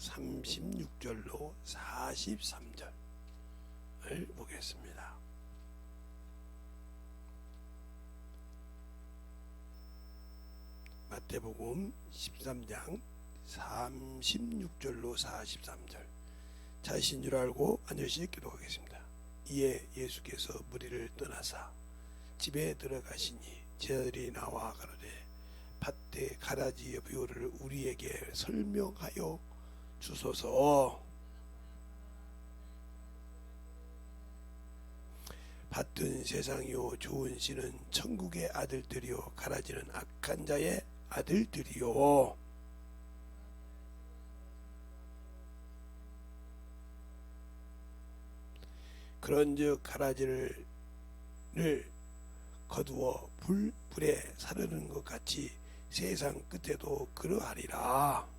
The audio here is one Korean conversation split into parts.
36절로 43절을 보겠습니다. 마태복음 13장 36절로 43절. 자신 줄 알고 앉으시 기도하겠습니다. 이에 예수께서 무리를 떠나사 집에 들어가시니 제자들이 나와 가로되 밭에 가라지의 비유를 우리에게 설명하여 주소서. 밭은 세상이요 좋은 씨는 천국의 아들들이요 가라지는 악한 자의 아들들이요. 그런즉 가라지를 거두어 불에 사르는 것 같이 세상 끝에도 그러하리라.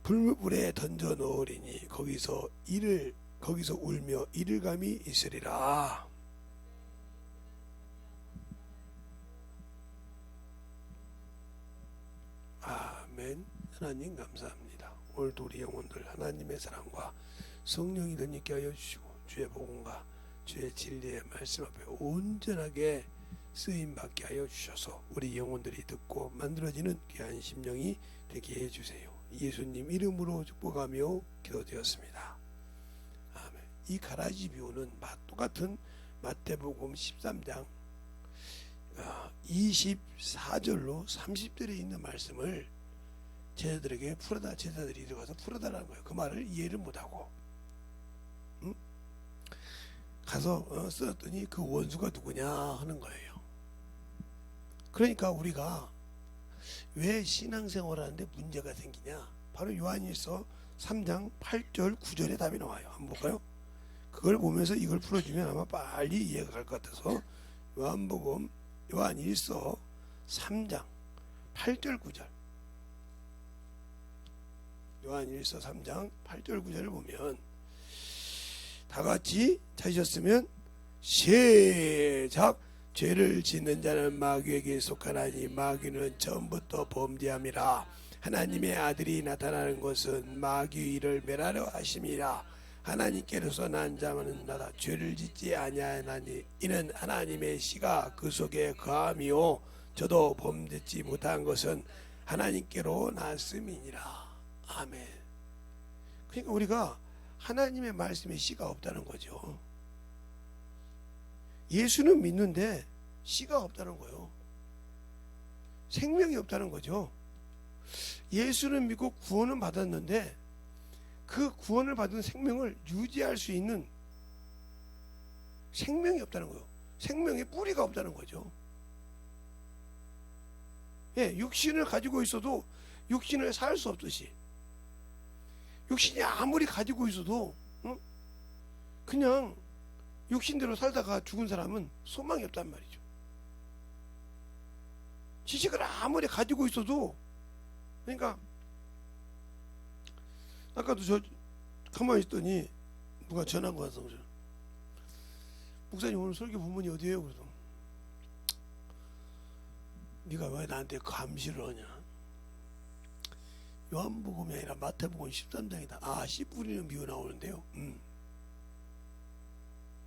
불에 던져 넣으리니 거기서 울며 이를감이 있으리라. 아멘. 하나님 감사합니다. 오늘도 우리 영혼들 하나님의 사랑과 성령이 덧입게 하여 주시고 주의 복음과 주의 진리의 말씀 앞에 온전하게 쓰임받게 하여 주셔서 우리 영혼들이 듣고 만들어지는 귀한 심령이 되게 해주세요. 예수님 이름으로 축복하며 기도되었습니다. 아멘. 이 가라지 비유는 똑같은 마태복음 13장 24절로 30절에 있는 말씀을 제자들에게 풀어다, 제자들이 들어가서 풀어달라는 거예요. 그 말을 이해를 못하고 가서 썼더니 그 원수가 누구냐 하는 거예요. 그러니까 우리가 왜 신앙생활 하는데 문제가 생기냐? 바로 요한일서 3장 8절 9절에 답이 나와요. 한번 볼까요? 그걸 보면서 이걸 풀어주면 아마 빨리 이해가 갈 것 같아서 요한일서 3장 8절 9절, 요한일서 3장 8절 9절을 보면 다같이 찾으셨으면 시작. 죄를 짓는 자는 마귀에게 속하나니 마귀는 처음부터 범죄함이라. 하나님의 아들이 나타나는 것은 마귀 일을 멸하려 하심이라. 하나님께로서 난 자는 나다 죄를 짓지 아니하나니 이는 하나님의 씨가 그 속에 거함이요 저도 범죄치 못한 것은 하나님께로 났음이니라. 아멘. 그러니까 우리가 하나님의 말씀에 씨가 없다는 거죠. 예수는 믿는데 씨가 없다는 거예요. 생명이 없다는 거죠. 예수는 믿고 구원은 받았는데 그 구원을 받은 생명을 유지할 수 있는 생명이 없다는 거예요. 생명의 뿌리가 없다는 거죠. 예, 육신을 가지고 있어도 육신을 살 수 없듯이 육신이 아무리 가지고 있어도 그냥 육신대로 살다가 죽은 사람은 소망이 없단 말이죠. 지식을 아무리 가지고 있어도, 그러니까 아까도 저 가만히 있더니 누가 전화한 거 같아서 목사님 오늘 설교 본문이 어디예요? 그래서 네가 왜 나한테 감시를 하냐? 요한복음이 아니라 마태복음 13장이다. 씨 뿌리는 비유 나오는데요.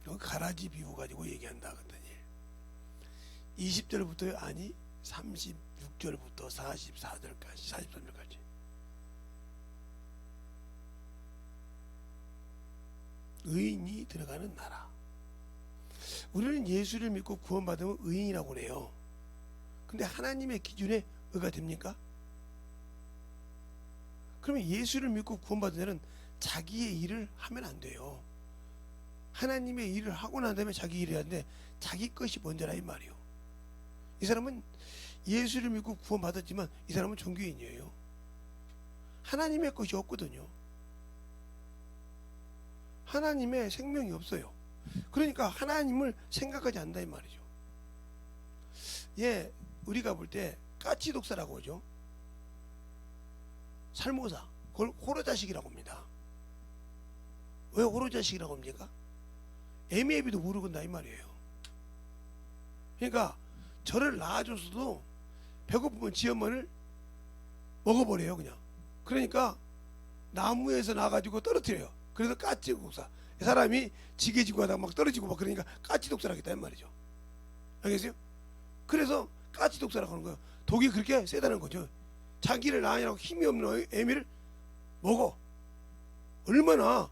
여기 가라지 비유 가지고 얘기한다 그랬더니 20절부터 아니 36절부터 44절까지 43절까지 의인이 들어가는 나라. 우리는 예수를 믿고 구원받으면 의인이라고 그래요. 근데 하나님의 기준에 의가 됩니까? 그러면 예수를 믿고 구원받은 자는 자기의 일을 하면 안 돼요. 하나님의 일을 하고 난 다음에 자기 일을 해야 하는데 자기 것이 먼저라 이 말이에요. 이 사람은 예수를 믿고 구원받았지만 이 사람은 종교인이에요. 하나님의 것이 없거든요. 하나님의 생명이 없어요. 그러니까 하나님을 생각하지 않는다 이 말이죠. 예, 우리가 볼 때 까치독사라고 하죠. 살모사, 그걸 호로자식이라고 합니다. 왜 호로자식이라고 합니까? 애미애비도 모르건다 이 말이에요. 그러니까 저를 낳아줘서도 배고프면 지 엄마를 먹어버려요 그냥. 그러니까 나무에서 나가지고 떨어뜨려요. 그래서 까치 독사. 사람이 지게 지고 하다가 막 떨어지고 막 그러니까 까치 독사를 하겠다 이 말이죠. 알겠어요? 그래서 까치 독사라고 하는 거예요. 독이 그렇게 세다는 거죠. 자기를 낳으라고 힘이 없는 애미를 먹어. 얼마나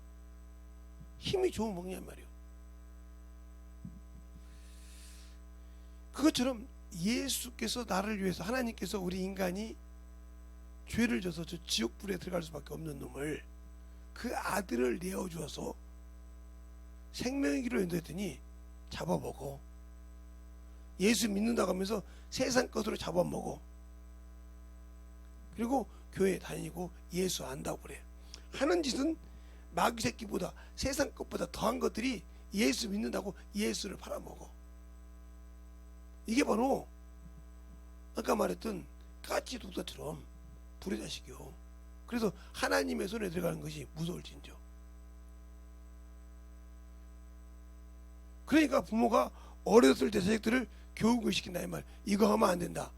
힘이 좋은 먹냐 말이에요. 그것처럼 예수께서 나를 위해서, 하나님께서 우리 인간이 죄를 져서 저 지옥불에 들어갈 수밖에 없는 놈을, 그 아들을 내어주어서 생명의 길로 인도했더니 잡아먹어. 예수 믿는다고 하면서 세상 것으로 잡아먹어. 그리고 교회 다니고 예수 안다고 그래. 하는 짓은 마귀 새끼보다, 세상 것보다 더한 것들이 예수 믿는다고 예수를 팔아먹어. 이게 바로 아까 말했던 까치 독사처럼 불의 자식이요. 그래서 하나님의 손에 들어가는 것이 무서울진저. 그러니까 부모가 어렸을 때 자식들을 교육을 시킨다 이 말. 이거 하면 안 된다.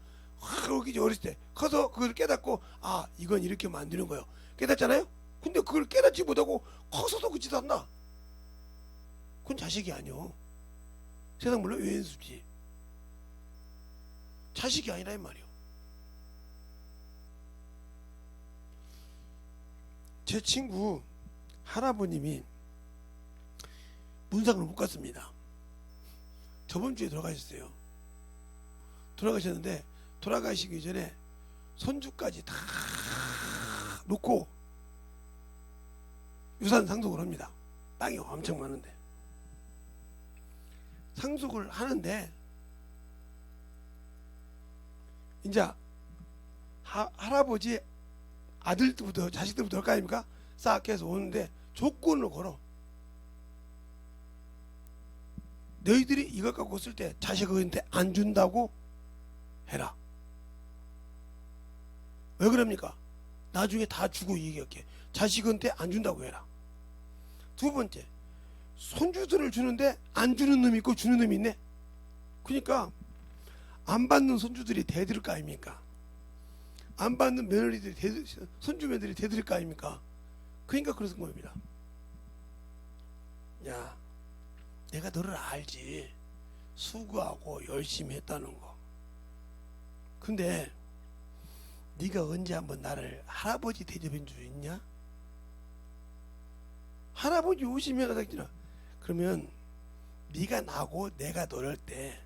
그렇게 어렸을 때 커서 그걸 깨닫고, 아 이건 이렇게 하면 안 되는 거예요. 깨닫잖아요. 근데 그걸 깨닫지 못하고 커서도 그 짓 한다. 그건 자식이 아니요. 세상 물론 외인수지. 자식이 아니라 이 말이요. 제 친구 할아버님이 문상을 못 갔습니다. 저번 주에 돌아가셨어요. 돌아가셨는데 돌아가시기 전에 손주까지 다 놓고 유산 상속을 합니다. 땅이 엄청 많은데 상속을 하는데 이제 할아버지 아들들부터 자식들부터 할 거 아닙니까? 싹 해서 오는데 조건을 걸어. 너희들이 이걸 갖고 쓸 때 자식한테 안 준다고 해라. 왜 그럽니까? 나중에 다 주고 얘기할게. 자식한테 안 준다고 해라. 두 번째, 손주들을 주는데 안 주는 놈이 있고 주는 놈이 있네. 그러니까 안 받는 손주들이 대들을 거 아닙니까? 안 받는 며느리들이 손주 며느리 대들을 거 아닙니까? 그러니까 그런 겁니다. 야, 내가 너를 알지. 수고하고 열심히 했다는 거. 근데 네가 언제 한번 나를 할아버지 대접한 줄 있냐? 할아버지 50년 가닥지나. 그러면 네가 나고 내가 너를 때,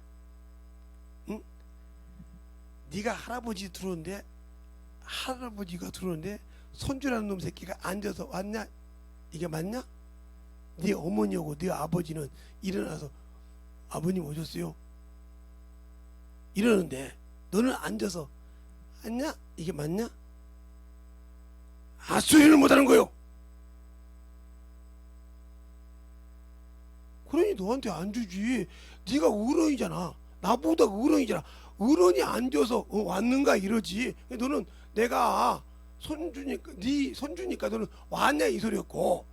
응? 네가 할아버지가 들어오는데 손주라는 놈 새끼가 앉아서 왔냐? 이게 맞냐? 네 어머니하고 네 아버지는 일어나서 아버님 오셨어요? 이러는데 너는 앉아서 왔냐? 이게 맞냐? 앗소리를 못하는 거요. 그러니 너한테 안 주지. 네가 어른이잖아. 나보다 어른이잖아. 어른이 앉아서 왔는가 이러지. 너는 내가 손주니까, 네 손주니까 너는 왔냐 이 소리였고,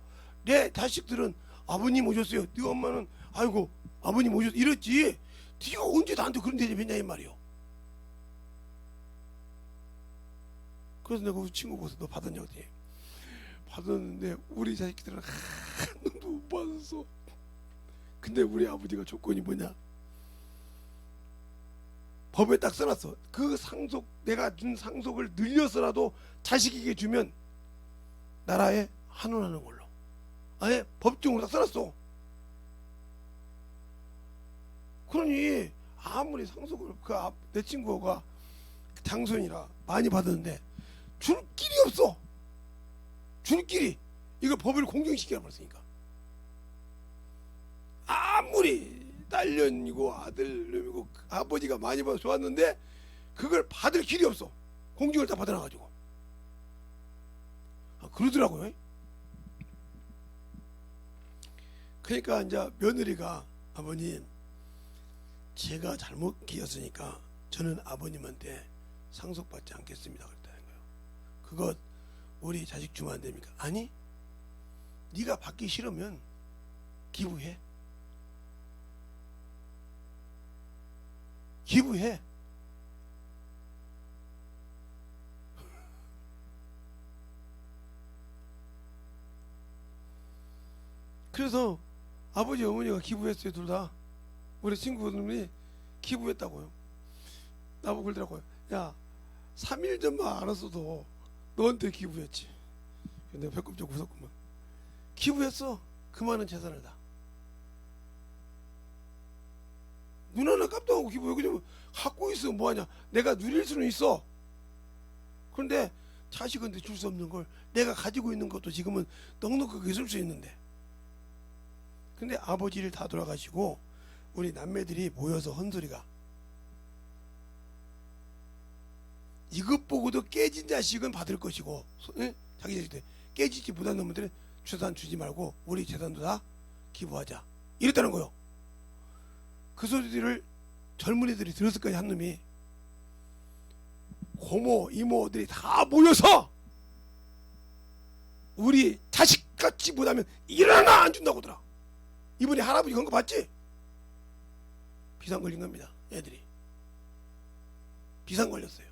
내 자식들은 아버님 오셨어요. 네 엄마는 아이고 아버님 오셨어 이랬지. 네가 언제 나한테 그런 대접했냐 이 말이요. 그래서 내가 그 친구 보고서 너 받았냐고 했더니 받았는데 우리 자식들은 한 놈도 못 받았어. 근데 우리 아버지가 조건이 뭐냐? 법에 딱 써놨어. 그 상속, 내가 준 상속을 늘려서라도 자식에게 주면 나라에 환원하는 걸로. 아예 법정으로 딱 써놨어. 그러니 아무리 상속을 내 친구가 장손이라 많이 받았는데 줄 길이 없어. 줄 길이. 이거 법을 공경시켜 버렸으니까. 아무리 딸년이고 아들놈이고 아버지가 많이 받아 좋았는데 그걸 받을 길이 없어. 공증을 다 받아놔가지고. 그러더라고요. 그러니까 이제 며느리가 아버님 제가 잘못 키웠으니까 저는 아버님한테 상속받지 않겠습니다 그랬다는 거예요. 그것 우리 자식 주면 안 됩니까? 아니 네가 받기 싫으면 기부해. 기부해. 그래서 아버지 어머니가 기부했어요. 둘 다. 우리 친구들이 기부했다고요. 나보고 그러더라고요. 야, 3일 전만 알았어도 너한테 기부했지. 내가 배꼽 웃었구만. 기부했어. 그 많은 재산을 다. 눈 하나 깜짝 하고 기부해. 그냥 갖고 있으면 뭐하냐. 내가 누릴 수는 있어. 그런데 자식한테 줄 수 없는 걸 내가 가지고 있는 것도 지금은 넉넉하게 쓸 수 있는데. 근데 아버지를 다 돌아가시고 우리 남매들이 모여서 헌소리가, 이것 보고도 깨진 자식은 받을 것이고, 응? 자기 자식들 깨지지 못한 놈들은 재산 주지 말고 우리 재산도 다 기부하자, 이랬다는 거요. 그 소리를 젊은이들이 들었을 거야. 한 놈이 고모 이모들이 다 모여서 우리 자식같이 못하면 일어나 안 준다고 하더라. 이번에 할아버지 그런 거 봤지? 비상 걸린 겁니다. 애들이 비상 걸렸어요.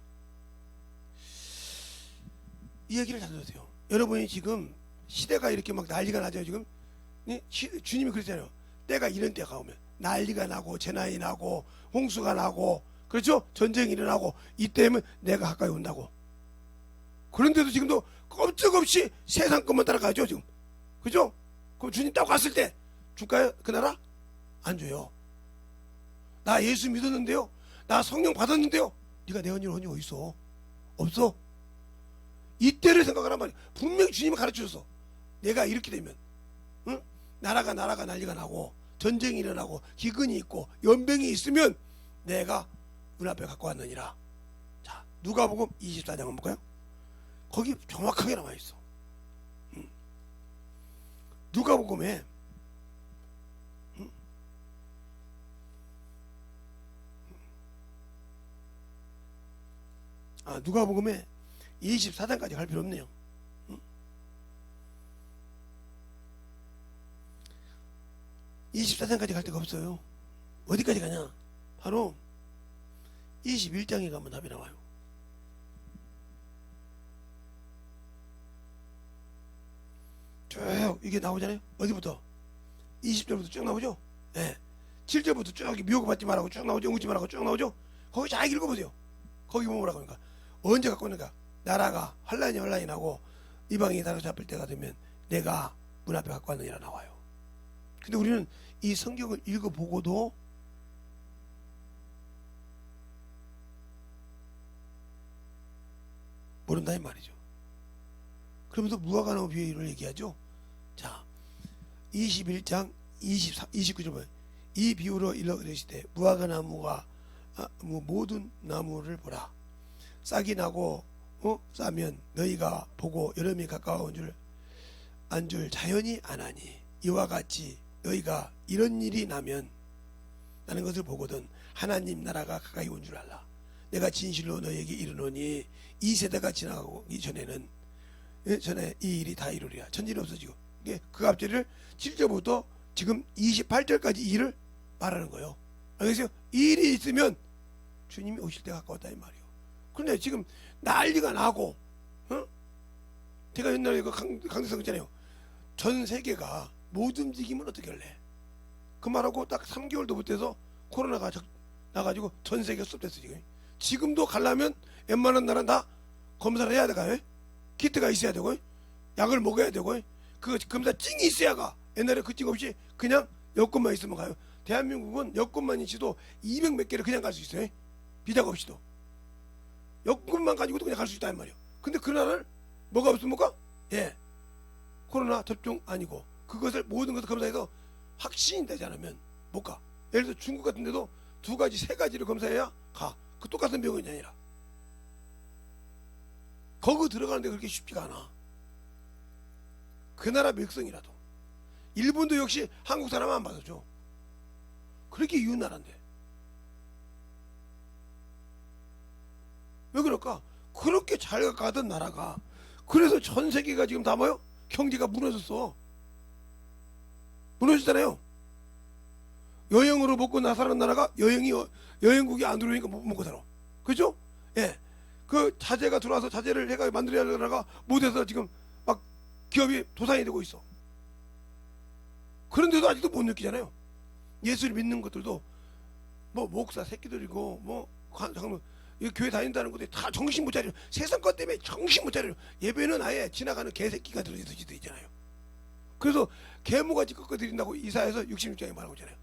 이 얘기를 잘 들으세요. 여러분이 지금 시대가 이렇게 막 난리가 나죠. 지금 주님이 그랬잖아요. 때가 이런 때가 오면 난리가 나고 재난이 나고 홍수가 나고, 그렇죠? 전쟁이 일어나고, 이때면 내가 가까이 온다고. 그런데도 지금도 꼼짝없이 세상 것만 따라가죠 지금. 그죠? 그럼 주님 딱 왔을 때 줄까요? 그 나라? 안 줘요. 나 예수 믿었는데요, 나 성령 받았는데요, 네가 내 언니 어디 있어? 없어. 이때를 생각하란 말이야. 분명히 주님이 가르쳐줬어. 내가 이렇게 되면, 응? 나라가 난리가 나고 전쟁이 일어나고 기근이 있고 연병이 있으면 내가 문 앞에 갖고 왔느니라. 자, 누가복음 24장 한번 볼까요? 거기 정확하게 나와 있어. 누가복음에 누가복음에 24장까지 갈 필요 없네요. 24장까지 갈 데가 없어요. 어디까지 가냐? 바로 21장에 가면 답이 나와요. 쭉 이게 나오잖아요. 어디부터? 20절부터 쭉 나오죠? 네. 7절부터 쭉 미혹을 받지 말라고 쭉 나오죠. 웅지 말라고 쭉 나오죠? 거기 잘 읽어보세요. 거기 뭐라고 하니까, 언제 갖고 오는가? 나라가 환란이 나고 이방인이 사로잡힐 때가 되면 내가 문 앞에 갖고 왔느니라 나와요. 근데 우리는 이 성경을 읽어보고도 모른다 이 말이죠. 그러면서 무화과나무 비유를 얘기하죠. 자, 21장 29절 보면, 이 비유로 일러이르시되 무화과나무가 모든 나무를 보라. 싹이 나고 싸면 너희가 보고 여름이 가까운 줄 안 줄 자연이 안 하니, 이와 같이 너희가 이런 일이 나면 나는 것을 보거든 하나님 나라가 가까이 온 줄 알라. 내가 진실로 너희에게 이르노니 이 세대가 지나가기 전에는 전에 이 일이 다 이루리라. 천지는 없어지고. 그 앞절을 7절부터 지금 28절까지 이 일을 말하는 거예요. 알겠어요? 이 일이 있으면 주님이 오실 때가 가까웠다 이 말이에요. 그런데 지금 난리가 나고, 제가 옛날에 그 강대상 있잖아요. 전 세계가 못 움직이면 어떻게 할래? 그 말하고 딱 3개월도 못해서 코로나가 나가지고 전 세계가 스톱됐어 지금. 지금도 가려면 웬만한 나라는 다 검사를 해야 되고, 키트가 있어야 되고, 약을 먹어야 되고, 그 검사 찡이 있어야 가. 옛날에 그 찡 없이 그냥 여권만 있으면 가요. 대한민국은 여권만 있어도 200 몇 개를 그냥 갈 수 있어요. 비자가 없이도. 여권만 가지고도 그냥 갈 수 있다 이 말이에요. 근데 그 나라를 뭐가 없습니까? 예, 코로나 접종 아니고 그것을 모든 것을 검사해서 확신이 되지 않으면 못 가. 예를 들어 중국 같은 데도 2가지 3가지를 검사해야 가. 그 똑같은 병원이 아니라. 거기 들어가는데 그렇게 쉽지가 않아. 그 나라 백성이라도. 일본도 역시 한국 사람 안 받아줘. 그렇게 이웃 나라인데. 왜 그럴까? 그렇게 잘 가던 나라가, 그래서 전 세계가 지금 다 뭐요? 경제가 무너졌어. 무너졌잖아요. 여행으로 먹고 나사는 나라가 여행국이 안 들어오니까 못 먹고 살아. 그죠? 예. 그 자재가 들어와서 자재를 해가 만들어야 할 나라가 못해서 지금 막 기업이 도산이 되고 있어. 그런데도 아직도 못 느끼잖아요. 예수를 믿는 것들도 뭐 목사 새끼들이고 뭐 잠깐만 교회 다닌다는 것들이 다 정신 못 차려. 세상 것 때문에 정신 못 차려. 예배는 아예 지나가는 개새끼가 들어있을 때 있잖아요. 그래서 개무가지 꺾어드린다고 이사에서 66장에 말하고 있잖아요.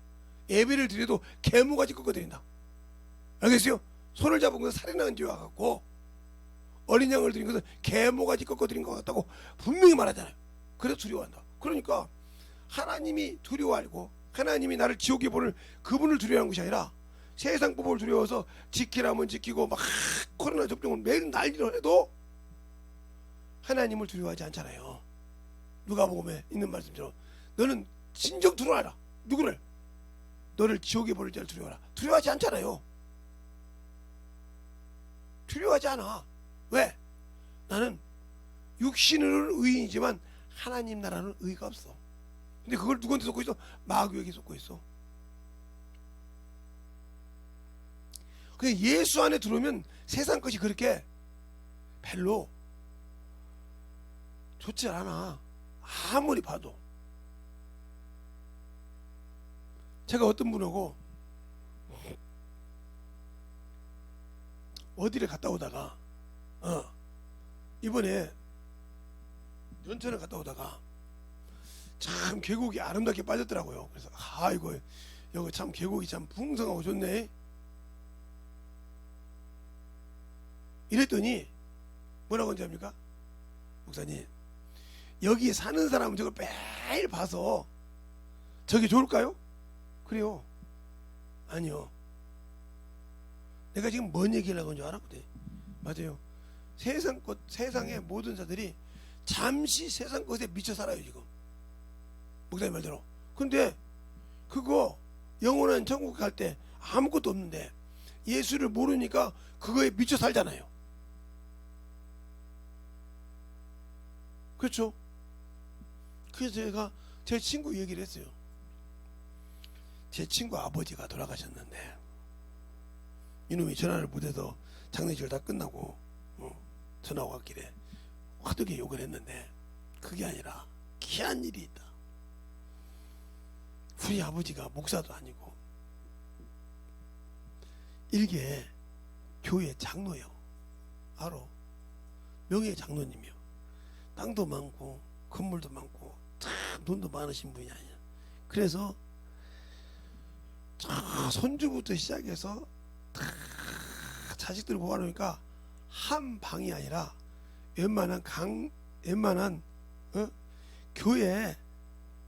예배를 드려도 개무가지 꺾어드린다. 알겠어요? 손을 잡은 것은 살인한 죄와 같고 어린 양을 드린 것은 개무가지 꺾어드린 것 같다고 분명히 말하잖아요. 그래서 두려워한다. 그러니까 하나님이 두려워하고 하나님이 나를 지옥에 보낼 그분을 두려워하는 것이 아니라 세상 법을 두려워서 지키라면 지키고 막 코로나 접종을 매일 난리를 해도 하나님을 두려워하지 않잖아요. 누가복음에 있는 말씀처럼 너는 진정 두려워하라. 누구를? 너를 지옥에 보낼 자를 두려워하라. 두려워하지 않잖아요. 두려워하지 않아. 왜? 나는 육신으로는 의인이지만 하나님 나라는 의가 없어. 근데 그걸 누구한테 쏟고 있어? 마귀에게 쏟고 있어. 근데 예수 안에 들어오면 세상 것이 그렇게 별로 좋지 않아. 아무리 봐도. 제가 어떤 분하고 어디를 갔다 오다가 이번에 연천을 갔다 오다가 참 계곡이 아름답게 빠졌더라고요. 그래서 아이고 여기 참 계곡이 참 풍성하고 좋네 이랬더니 뭐라고 하는지 압니까? 목사님, 여기 사는 사람은 저걸 매일 봐서 저게 좋을까요? 그래요. 아니요. 내가 지금 뭔 얘기를 하고 있는 줄 알았거든. 맞아요. 세상의 모든 자들이 잠시 세상 것에 미쳐 살아요 지금. 목사님 말대로. 근데 그거 영원한 천국 갈 때 아무것도 없는데 예수를 모르니까 그거에 미쳐 살잖아요. 그렇죠? 그래서 제가 제 친구 얘기를 했어요. 제 친구 아버지가 돌아가셨는데 이놈이 전화를 못해서 장례식을 다 끝나고 전화 왔길래 화두게 욕을 했는데 그게 아니라 귀한 일이 있다. 우리 아버지가 목사도 아니고 일개 교회 장로요. 알아. 명예 장로님이요. 땅도 많고 건물도 많고 참 돈도 많으신 분이 아니야. 그래서 손주부터 시작해서 다 자식들 모아놓으니까 한 방이 아니라 웬만한 교회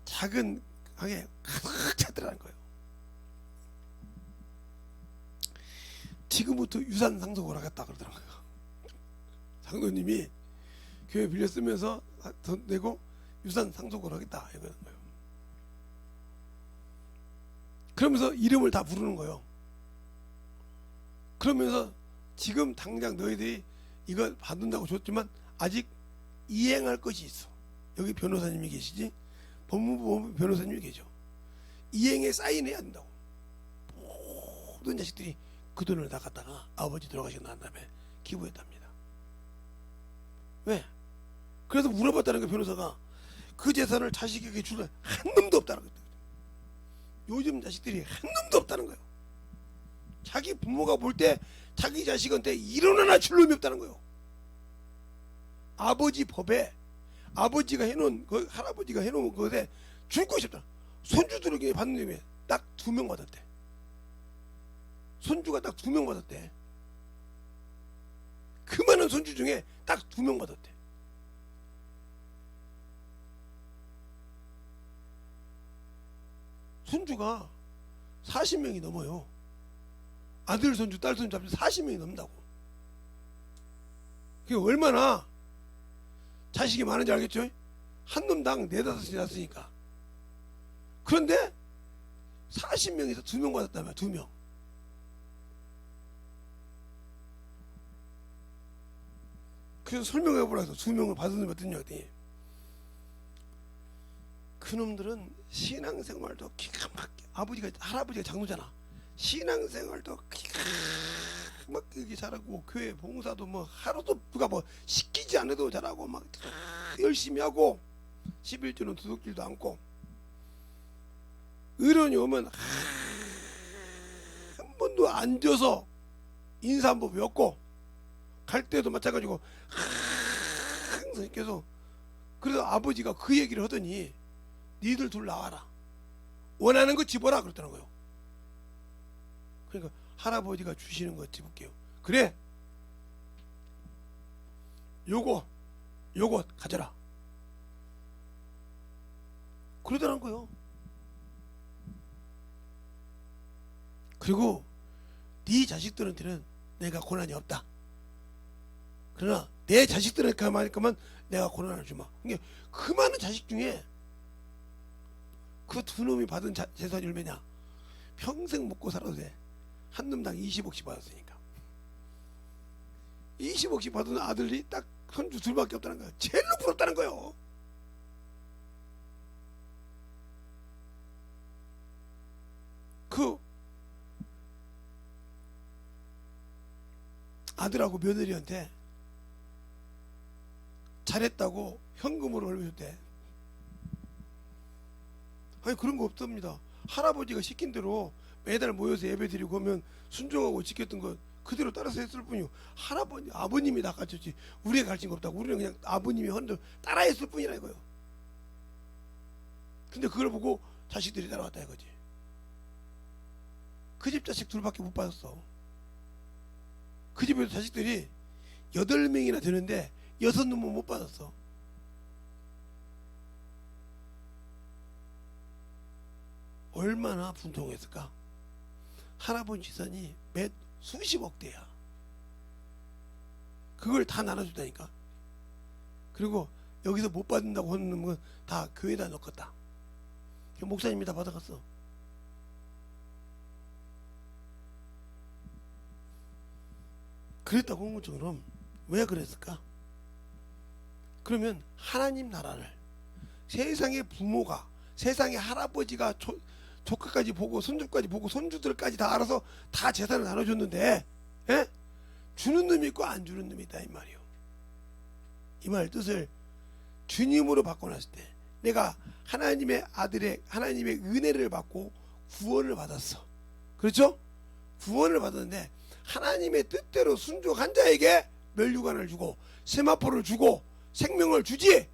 작은 방에 가득 찼더라는 거예요. 지금부터 유산 상속을 하겠다 그러더라고요. 장로님이 교회 빌려 쓰면서 돈 내고 유산 상속을 하겠다 이러는 거예요. 그러면서 이름을 다 부르는 거예요. 그러면서 지금 당장 너희들이 이걸 받는다고 줬지만 아직 이행할 것이 있어. 여기 변호사님이 계시지? 법무부 변호사님이 계죠. 이행에 사인해야 된다고. 모든 자식들이 그 돈을 다 갖다가 아버지 돌아가시고 난 다음에 기부했답니다. 왜? 그래서 물어봤다는 거 변호사가 그 재산을 자식에게 줄 한 놈도 없다는 거예요. 요즘 자식들이 한 놈도 없다는 거예요. 자기 부모가 볼 때 자기 자식한테 1원 하나 줄 놈이 없다는 거예요. 아버지 법에 아버지가 해놓은 할아버지가 해놓은 것에 줄 것이 없다. 손주들에게 받는 놈이 딱 2명 받았대. 손주가 딱 2명 받았대. 그 많은 손주 중에 딱 2명 받았대. 손주가 40명이 넘어요. 아들 손주 딸 손주 합쳐 40명이 넘는다고. 그게 얼마나 자식이 많은지 알겠죠? 한 놈당 4-5이 났으니까. 그런데 40명에서 2명 받았다며. 2명. 그래서 설명해보라 해서 2명을 받은 놈이 어떠냐 했더니 그놈들은 신앙생활도 기가 막히게, 할아버지가 장로잖아. 신앙생활도 기가 막히게 잘하고, 교회 봉사도 뭐 하루도 누가 뭐 시키지 않아도 잘하고 막 열심히 하고, 11조는 도둑질도 않고, 의론이 오면 한 번도 앉아서 인사 한 번 배웠고, 갈 때도 마찬가지고 항상 계속. 그래서 아버지가 그 얘기를 하더니 니들 둘 나와라, 원하는 거 집어라 그랬다는 거예요. 그러니까 할아버지가 주시는 거 집을게요. 그래, 요거 가져라 그러더라는 거예요. 그리고 네 자식들한테는 내가 고난이 없다. 그러나 내 자식들한테만 내가 고난을 주마. 그러니까 그 많은 자식 중에 그 두 놈이 받은 재산이 얼마냐? 평생 먹고 살아도 돼. 한 놈당 20억씩 받았으니까. 20억씩 받은 아들이 딱 손주 둘밖에 없다는 거야. 제일 부럽다는 거예요. 그 아들하고 며느리한테 잘했다고 현금으로 얼마 줬대. 아니 그런 거 없습니다. 할아버지가 시킨 대로 매달 모여서 예배 드리고 하면 순종하고 지켰던 거 그대로 따라서 했을 뿐이요. 아버님이 다 가르쳤지 우리가 가르친 거 없다고. 우리는 그냥 아버님이 한 대로 따라했을 뿐이라 이거요. 근데 그걸 보고 자식들이 따라왔다 이거지. 그 집 자식 둘밖에 못 받았어. 그 집에서 자식들이 8명이나 되는데 6놈은 못 받았어. 얼마나 분통했을까? 할아버지 재산이 몇 수십억 대야. 그걸 다 나눠준다니까. 그리고 여기서 못 받는다고 하는 건 다 교회에다 넣었다. 목사님이 다 받아갔어. 그랬다고 한 것처럼 왜 그랬을까? 그러면 하나님 나라를 세상의 부모가, 세상의 할아버지가 조카까지 보고 손주까지 보고 손주들까지 다 알아서 다 재산을 나눠줬는데, 예? 주는 놈이 있고 안 주는 놈이 있다 이 말이요. 이 말 뜻을 주님으로 바꿔놨을 때 내가 하나님의 하나님의 은혜를 받고 구원을 받았어. 그렇죠? 구원을 받았는데 하나님의 뜻대로 순종한 자에게 멸류관을 주고 세마포를 주고 생명을 주지,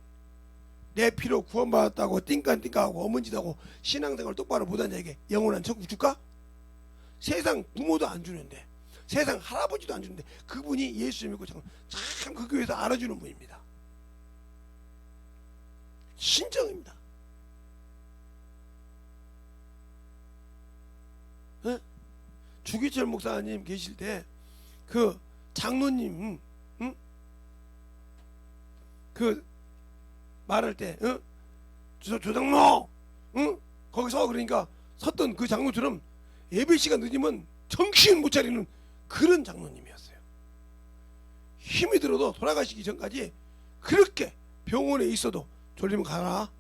내 피로 구원받았다고 띵까띵까하고 어문짓하고 신앙생활 똑바로 못한 자에게 영원한 천국 줄까? 세상 부모도 안 주는데, 세상 할아버지도 안 주는데 그분이 예수 믿고 참 그 교회에서 알아주는 분입니다. 신정입니다. 네? 주기철 목사님 계실 때 그 장로님 그 말할 때 조장로 거기서 그러니까 섰던 그 장로처럼 예배 시간 늦으면 정신 못 차리는 그런 장로님이었어요. 힘이 들어도 돌아가시기 전까지 그렇게 병원에 있어도 졸리면 가라.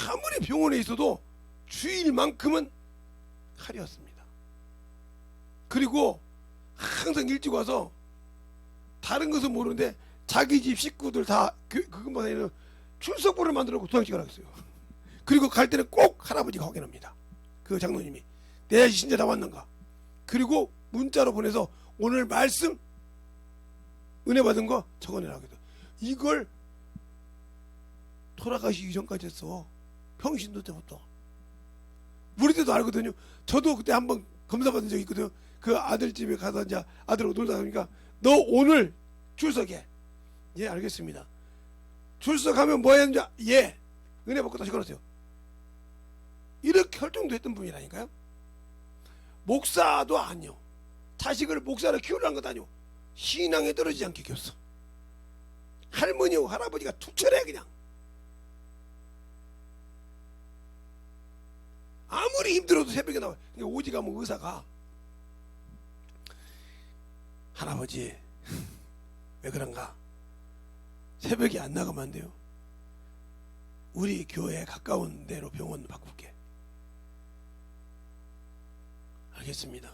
아무리 병원에 있어도 주일만큼은 칼이었습니다. 그리고 항상 일찍 와서 다른 것은 모르는데 자기 집 식구들 다 그것만 출석부를 만들고 도장찍으라 했어요. 그리고 갈 때는 꼭 할아버지가 확인합니다. 그 장로님이 내 신자 다 왔는가. 그리고 문자로 보내서 오늘 말씀 은혜 받은 거 적어내라고 해서 이걸 돌아가시기 전까지 했어. 평신도 때부터. 우리 때도 알거든요. 저도 그때 한번 검사 받은 적이 있거든요. 그 아들 집에 가서 이제 아들하고 놀다 보니까 너 오늘 출석해. 예, 알겠습니다. 출석하면 뭐 했는지 예, 은혜 받고 다시 걸었어요. 이렇게 혈정도 했던 분이라니까요. 목사도 아니요. 자식을 목사로 키우라는 것도 아니요. 신앙에 떨어지지 않게 키웠어. 할머니하고 할아버지가 투철해 그냥. 아무리 힘들어도 새벽에 나와. 그러니까 오지 가면 의사가 할아버지 왜 그런가? 새벽에 안 나가면 안 돼요. 우리 교회에 가까운 데로 병원 바꿀게. 알겠습니다.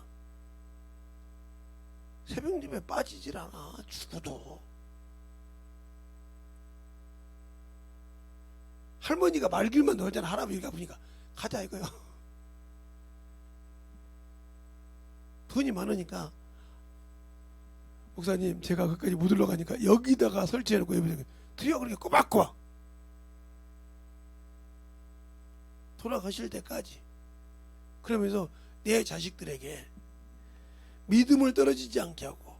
새벽 예배 빠지질 않아. 죽어도. 할머니가 말길만 넣었잖아. 할아버지가 보니까 가자 이거요. 돈이 많으니까 목사님 제가 거기까지 못 올라가니까 여기다가 설치해놓고 예배 드려 그렇게 꼬박꼬박 돌아가실 때까지. 그러면서 내 자식들에게 믿음을 떨어지지 않게 하고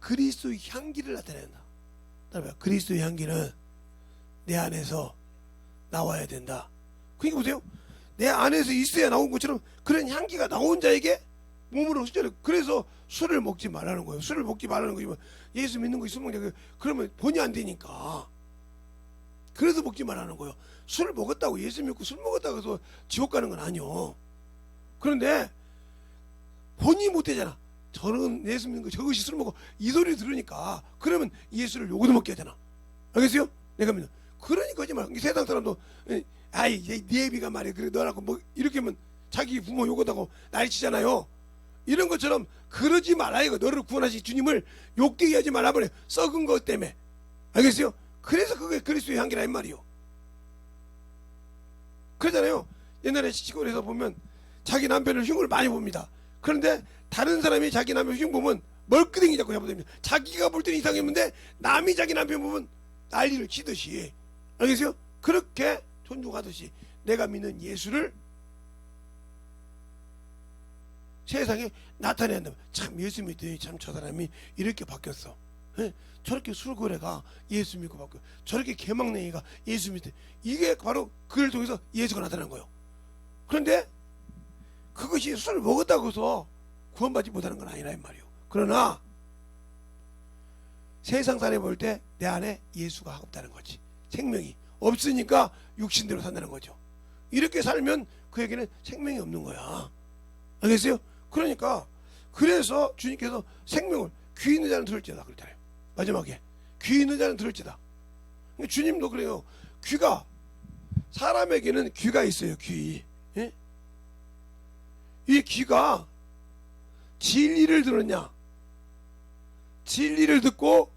그리스도의 향기를 나타낸다. 그리스도의 향기는 내 안에서 나와야 된다. 그러니까 보세요. 내 안에서 있어야 나온 것처럼 그런 향기가 나온 자에게 몸으로 흡수를. 그래서 술을 먹지 말라는 거예요. 술을 먹지 말라는 거지. 예수 믿는 거 술 먹냐 그러면 본이 안 되니까. 그래서 먹지 말라는 거예요. 술 먹었다고 예수 믿고 술 먹었다고 해서 지옥 가는 건 아니요. 그런데 본이 못 되잖아. 저는 예수 믿는 거 저것이 술 먹고 이 소리 들으니까 그러면 예수를 요거도 먹게 하잖아. 알겠어요? 내가 믿는. 그러니까 거짓말. 세상 사람도 아이 네 애비가 말이야 그래 너라고 뭐 이렇게 하면 자기 부모 요거다고 난리치잖아요. 이런 것처럼 그러지 말아요. 이거 너를 구원하신 주님을 욕되게 하지 말라 버려. 썩은 것 때문에. 알겠어요? 그래서 그게 그리스도의 향기라 이 말이요. 그러잖아요. 옛날에 시골에서 보면 자기 남편을 흉을 많이 봅니다. 그런데 다른 사람이 자기 남편 흉 보면 멀끄댕이 잡고 잡아댑니다. 자기가 볼 때는 이상했는데 남이 자기 남편 보면 난리를 치듯이. 알겠어요? 그렇게 존중하듯이 내가 믿는 예수를 세상에 나타낸다. 참 예수 믿더니 참 저 사람이 이렇게 바뀌었어. 예? 저렇게 술거래가 예수 믿고 바뀌어. 저렇게 개막냉이가 예수 믿더. 이게 바로 그를 통해서 예수가 나타난 거예요. 그런데 그것이 술을 먹었다고 해서 구원받지 못하는 건 아니라 이 말이에요. 그러나 세상 사람이 볼 때 내 안에 예수가 없다는 거지. 생명이 없으니까 육신대로 산다는 거죠. 이렇게 살면 그에게는 생명이 없는 거야. 알겠어요? 그러니까 그래서 주님께서 생명을 귀 있는 자는 들을지어다 그랬잖아요. 마지막에 귀 있는 자는 들을지어다. 주님도 그래요. 귀가 사람에게는 귀가 있어요. 귀. 예? 이 귀가 진리를 들었냐? 진리를 듣고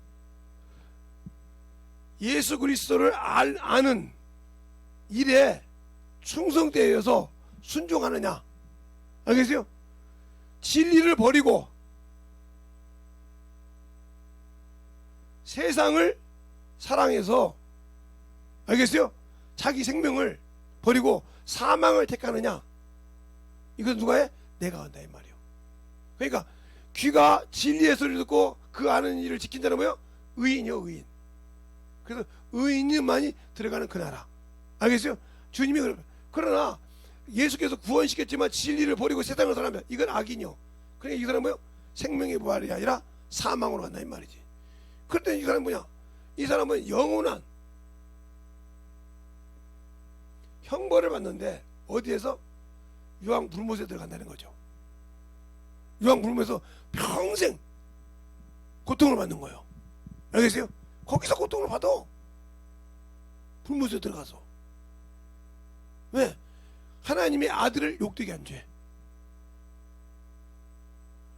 예수 그리스도를 아는 일에 충성되어서 순종하느냐? 알겠어요? 진리를 버리고 세상을 사랑해서 알겠어요? 자기 생명을 버리고 사망을 택하느냐? 이건 누가 해? 내가 한다 이 말이요. 그러니까 귀가 진리의 소리를 듣고 그 아는 일을 지킨 자는 뭐예요? 의인이요, 의인. 그래서 의인만이 들어가는 그 나라. 알겠어요? 주님이 그러나 예수께서 구원시켰지만 진리를 버리고 세상을 사랑하면 이건 악인이요. 그러니까 이 사람은 뭐예요? 생명의 부활이 아니라 사망으로 간다 이 말이지. 그런데 이 사람은 뭐냐? 이 사람은 영원한 형벌을 받는데 어디에서? 유황 불못에 들어간다는 거죠. 유황 불못에서 평생 고통을 받는 거예요. 알겠어요? 거기서 고통을 받아. 불못에 들어가서. 왜? 하나님의 아들을 욕되게 한 죄.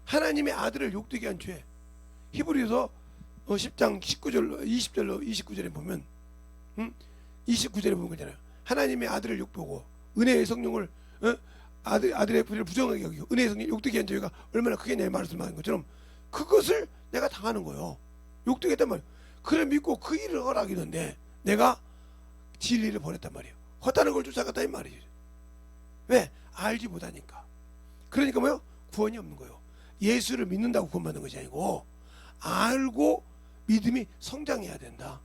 하나님의 아들을 욕되게 한 죄. 히브리서 10장 19절로 20절로 29절에 보면 29절에 보면 그잖아요. 하나님의 아들을 욕보고 은혜의 성령을 아들의 부를 부정하게 여기고 은혜의 성령 욕되게 한 죄가 얼마나 크게 내 말씀하는 것처럼 그것을 내가 당하는 거예요. 욕되게 했단 말이에요. 그래 믿고 그 일을 허락했는데 내가 진리를 버렸단 말이에요. 헛다는 걸 쫓아갔다 이 말이에요. 왜? 알지 못하니까. 그러니까 뭐요? 구원이 없는 거예요. 예수를 믿는다고 구원받는 것이 아니고 알고 믿음이 성장해야 된다.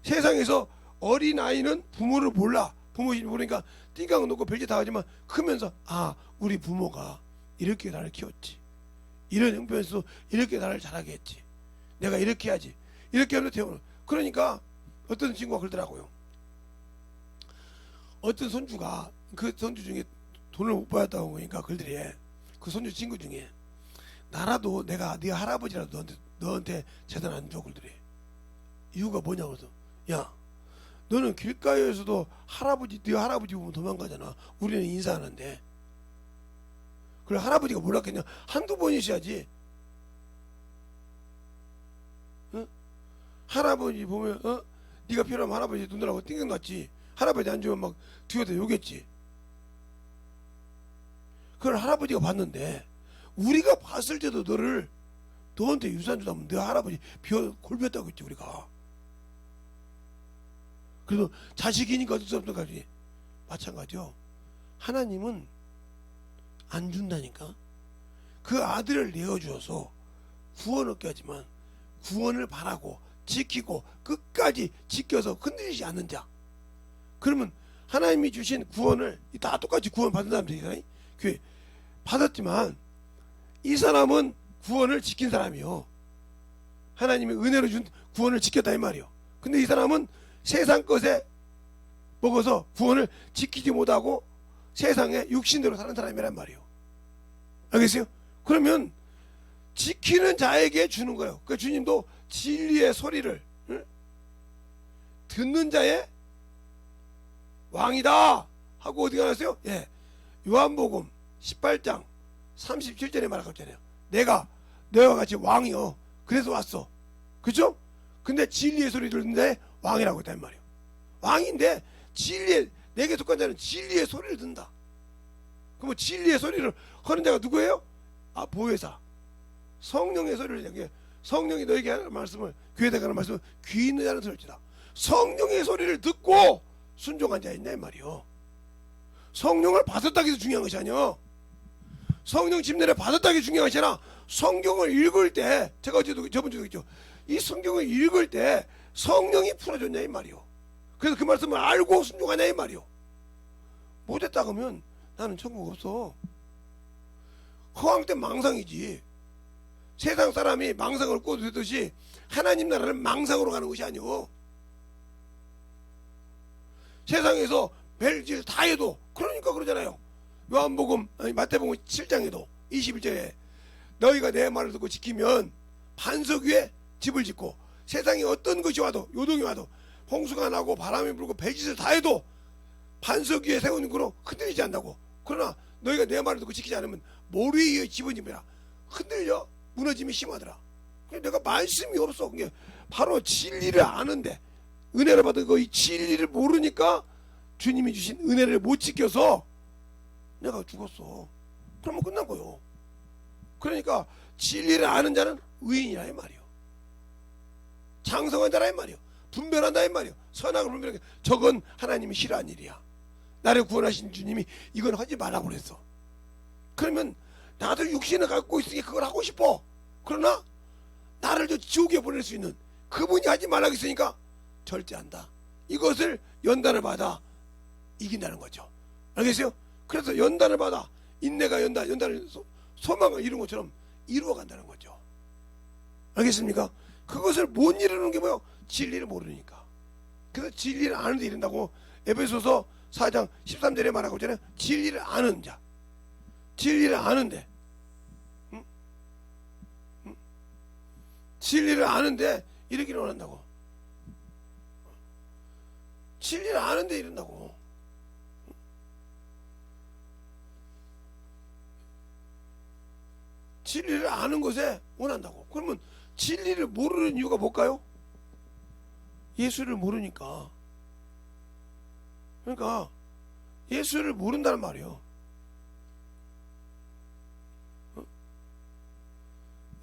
세상에서 어린아이는 부모를 몰라. 부모를 모르니까 띵강 놓고 별짓 다 하지만 크면서 우리 부모가 이렇게 나를 키웠지. 이런 형편에서 이렇게 나를 자라게 했지. 내가 이렇게 해야지. 이렇게 하면 태우는. 그러니까 어떤 친구가 그러더라고요. 어떤 손주가 그 손주 중에 돈을 못 받았다고 보니까 그들이 그 손주 친구 중에 나라도 내가 네 할아버지라도 너한테 재단 안 줘 그들이. 이유가 뭐냐고 해서 야 너는 길가에서도 할아버지, 네 할아버지 보면 도망가잖아. 우리는 인사하는데. 그래, 할아버지가 몰랐겠냐? 한두 번이셔야지. 어? 할아버지 보면 네가 필요하면 할아버지 누나라고 띵겨놨지. 할아버지 안 주면 막 뒤에다 욕했지. 그걸 할아버지가 봤는데, 우리가 봤을 때도 너한테 유산 주다면 너 할아버지 골 폈다고 했지 우리가. 그래도 자식이니까 어쩔 수 없는 거지. 마찬가지요. 하나님은 안 준다니까. 그 아들을 내어주어서 구원 얻게 하지만 구원을 바라고 지키고 끝까지 지켜서 흔들리지 않는 자. 그러면 하나님이 주신 구원을 다 똑같이 구원 받은 사람들이잖아요. 교회 받았지만 이 사람은 구원을 지킨 사람이요. 하나님이 은혜로 준 구원을 지켰다 이 말이요. 근데 이 사람은 세상 것에 먹어서 구원을 지키지 못하고 세상에 육신대로 사는 사람이란 말이요. 알겠어요? 그러면 지키는 자에게 주는 거예요. 그러니까 주님도 진리의 소리를 듣는 자의 왕이다 하고 어디 가셨어요? 예, 요한복음 18장 37절에 말하고 있잖아요. 내가 너와 같이 왕이요. 그래서 왔어. 그죠? 근데 진리의 소리 듣는 자의 왕이라고 했단 말이에요. 왕인데 진리의, 내게 속한 자는 진리의 소리를 듣는다. 그럼 진리의 소리를 하는 자가 누구예요? 아, 보혜사 성령의 소리를 얘기해. 성령이 너에게 하는 말씀을, 교회에 가는 말씀을 귀 있는 자는 들을지다. 성령의 소리를 듣고 순종한 자 있냐 이 말이요. 성령을 받았다기 해서 중요한 것이 아니야. 성령 침례를 받았다기 중요한 것이 아니라 성경을 읽을 때, 제가 어제도 저번 주도 있죠. 이 성경을 읽을 때 성령이 풀어줬냐 이 말이요. 그래서 그 말씀을 알고 순종하냐 이 말이요. 못했다 그러면 나는 천국 없어. 허황 때 망상이지. 세상 사람이 망상을 꽂듯이 하나님 나라는 망상으로 가는 것이 아니오. 세상에서 별짓 다 해도, 그러니까 그러잖아요. 요한복음 마태복음 7장에도 21절에 너희가 내 말을 듣고 지키면 반석 위에 집을 짓고 세상에 어떤 것이 와도, 요동이 와도, 홍수가 나고 바람이 불고 별짓을 다 해도 반석 위에 세우는 거로 흔들리지 않는다고. 그러나 너희가 내 말을 듣고 지키지 않으면 모래 위에 집은 집이라 흔들려 무너짐이 심하더라. 내가 말씀이 없어. 그게 바로 진리를 아는데, 은혜를 받은 거 이 진리를 모르니까 주님이 주신 은혜를 못 지켜서 내가 죽었어. 그러면 끝난 거요. 그러니까 진리를 아는 자는 의인이라 이 말이요. 장성한 자라 이 말이요. 분별한다 이 말이요. 선악을 분별하게. 저건 하나님이 싫어하는 일이야. 나를 구원하신 주님이 이건 하지 말라고 그랬어. 그러면 나도 육신을 갖고 있으니 그걸 하고 싶어. 그러나 나를 저 지옥에 보낼 수 있는 그분이 하지 말라고 했으니까 절제한다. 이것을 연단을 받아 이긴다는 거죠. 알겠어요? 그래서 연단을 받아 인내가 연단을 소망을 이룬 것처럼 이루어간다는 거죠. 알겠습니까? 그것을 못 이루는 게 뭐예요? 진리를 모르니까. 그래서 진리를 아는 데 이른다고 에베소서 4장 13절에 말하고 있잖아요. 진리를 아는 자. 진리를 아는데, 진리를 아는데 이르기를 원한다고. 진리를 아는데 이른다고. 진리를 아는 것에 원한다고. 그러면 진리를 모르는 이유가 뭘까요? 예수를 모르니까. 그러니까 예수를 모른다는 말이에요.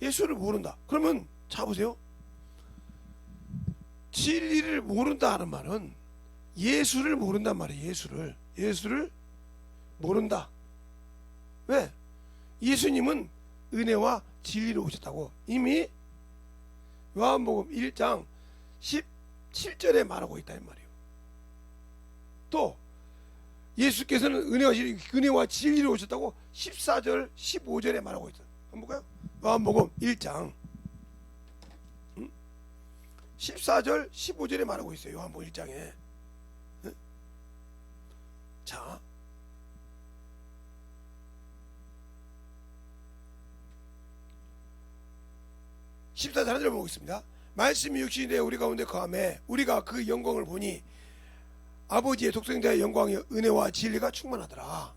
예수를 모른다. 그러면 자 보세요. 진리를 모른다 하는 말은 예수를 모른단 말이에요. 예수를 모른다. 왜? 예수님은 은혜와 진리로 오셨다고 이미 요한복음 1장 17절에 말하고 있다는 말이에요. 또 예수께서는 은혜와 진리로 오셨다고 14절 15절에 말하고 있어요. 한번 볼까요? 요한복음 1장 14절 15절에 말하고 있어요. 요한복음 1장에. 자, (14절) 하늘을 보고 있습니다. 말씀이 육신이 되어 우리 가운데 거하매 우리가 그 영광을 보니 아버지의 독생자의 영광의 은혜와 진리가 충만하더라.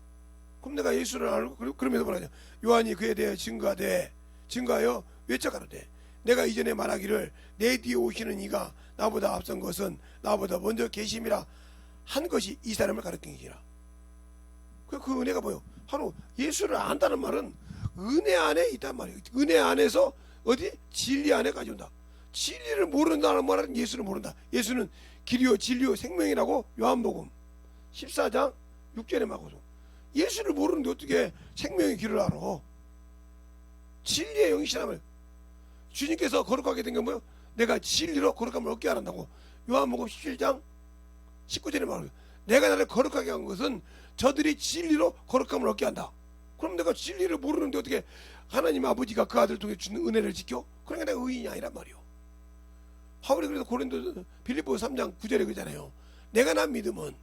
그럼 내가 예수를 알고 그러면서 뭐라냐? 요한이 그에 대해 증거하여 외쳐가로되 내가 이전에 말하기를 내 뒤에 오시는 이가 나보다 앞선 것은 나보다 먼저 계심이라 한 것이 이 사람을 가르치니라. 그 은혜가 뭐요? 바로 예수를 안다는 말은 은혜 안에 있단 말이에요. 은혜 안에서 어디? 진리 안에 가져온다. 진리를 모른다는 말은 예수를 모른다. 예수는 길이요 진리요 생명이라고 요한복음 14장 6절에 말하거든. 예수를 모르는데 어떻게 생명의 길을 알아? 진리의 영이시라면 주님께서 거룩하게 된 게 뭐예요? 내가 진리로 거룩함을 얻게 하란다고 요한복음 17장 19절에 말해요. 내가 나를 거룩하게 한 것은 저들이 진리로 거룩함을 얻게 한다. 그럼 내가 진리를 모르는데 어떻게 하나님 아버지가 그 아들을 통해 주는 은혜를 지켜? 그러니까 내가 의인이 아니란 말이요. 바울이 그래서 고린도 빌립보서 3장 9절에 그러잖아요. 내가 난 믿음은,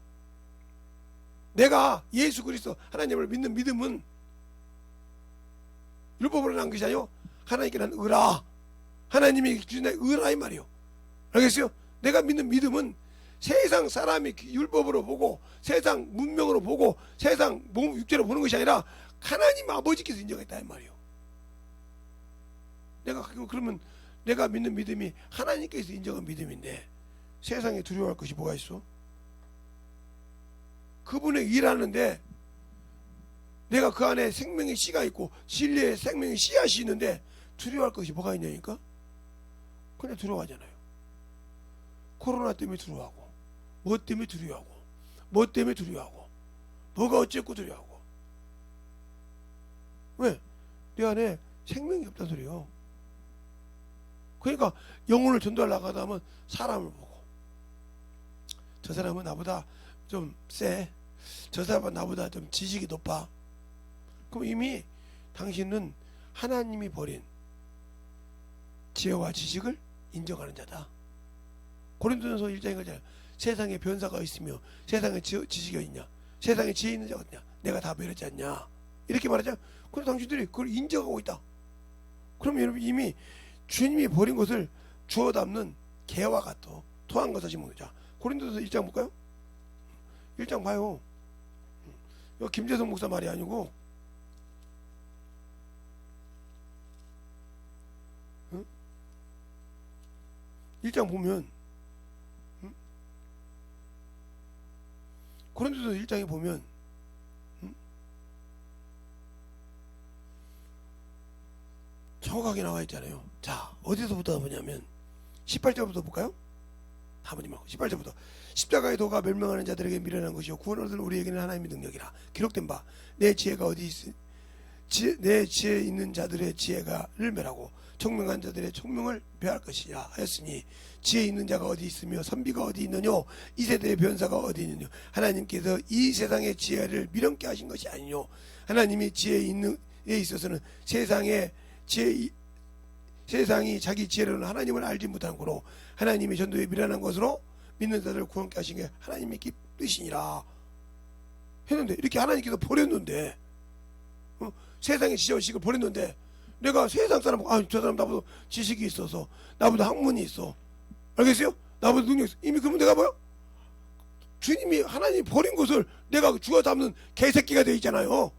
내가 예수 그리스도 하나님을 믿는 믿음은 율법으로 난 것이 아니요 하나님께 난 의라, 하나님이 주신 의라 이 말이요. 알겠어요? 내가 믿는 믿음은 세상 사람이 율법으로 보고 세상 문명으로 보고 세상 몸 육체로 보는 것이 아니라 하나님 아버지께서 인정했다 이 말이요. 내가 그러면 내가 믿는 믿음이 하나님께서 인정한 믿음인데 세상에 두려워할 것이 뭐가 있어? 그분의 일하는데 내가 그 안에 생명의 씨가 있고 진리의 생명의 씨앗이 있는데 두려워할 것이 뭐가 있냐니까? 그냥 두려워하잖아요. 코로나 때문에 두려워하고 뭐 때문에 두려워하고 뭐 때문에 두려워하고 뭐가 어쨌고 두려워하고. 왜? 내 안에 생명이 없단 소리요. 그러니까 영혼을 전도하려고 하다 하면 사람을 보고 저 사람은 나보다 좀 세, 저 사람은 나보다 좀 지식이 높아. 그럼 이미 당신은 하나님이 버린 지혜와 지식을 인정하는 자다. 고린도전서 1장에 그러잖아요. 세상에 변사가 있으며 세상에 지식이 있냐, 세상에 지혜 있는 자가 어디냐, 내가 다 버렸지 않냐, 이렇게 말하잖아요. 그럼 당신들이 그걸 인정하고 있다. 그럼 여러분 이미 주님이 버린 것을 주워 담는 개와 같아 토한 것을 심은 거죠. 고린도전서 1장 볼까요? 1장 봐요. 이거 김재성 목사 말이 아니고 1장 보면 고린도전서 1장에 보면 정확하게 나와 있잖아요. 자, 어디서부터 보냐면 18절부터 볼까요? 한번님 말고 18절부터 십자가의 도가 멸망하는 자들에게 미련한 것이요 구원을 얻은 우리에게는 하나님의 능력이라. 기록된 바 내 지혜가 어디 내 지혜 있는 자들의 지혜가를 멸하고 총명한 자들의 총명을 멸할 것이냐 하였으니 지혜 있는 자가 어디 있으며 선비가 어디 있느냐, 이 세대의 변사가 어디 있느냐. 하나님께서 이 세상의 지혜를 미련케 하신 것이 아니뇨. 하나님이 지혜 있는 에 있어서는 세상이 자기 지혜로는 하나님을 알지 못하는 거로 하나님의 전도에 미련한 것으로 믿는 자들을 구원케 하신 게 하나님의 뜻이니라 했는데, 이렇게 하나님께서 버렸는데 세상의 지혜와 지식을 버렸는데 내가 세상 사람 저 사람 나보다 지식이 있어서 나보다 학문이 있어, 알겠어요? 나보다 능력이 있어. 이미 그러면 내가 뭐야? 주님이 하나님이 버린 것을 내가 주워 담는 개새끼가 되어 있잖아요.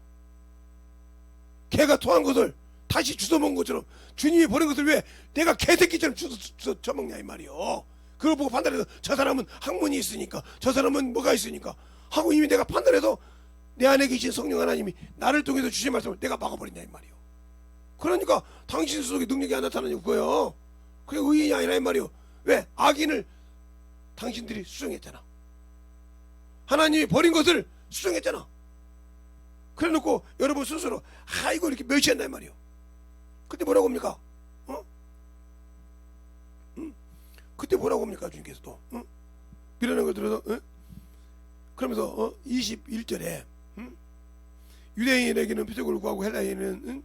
개가 토한 것을 다시 주워 먹은 것처럼 주님이 버린 것을 왜 내가 개새끼처럼 주워 처먹냐 이 말이요. 그걸 보고 판단해서 저 사람은 학문이 있으니까 저 사람은 뭐가 있으니까 하고 이미 내가 판단해서 내 안에 계신 성령 하나님이 나를 통해서 주신 말씀을 내가 막아버린다 이 말이요. 그러니까 당신 속에 능력이 안 나타나는 거예요. 그게 의인이 아니라 이 말이요. 왜? 악인을 당신들이 수정했잖아. 하나님이 버린 것을 수정했잖아. 그래 놓고 여러분 스스로 아이고 이렇게 멸시한다 이 말이요. 그때 뭐라고 합니까? 그때 뭐라고 합니까? 주님께서도 미련한 걸 들어서 그러면서 21절에 유대인에게는 표적을 구하고 헬라인은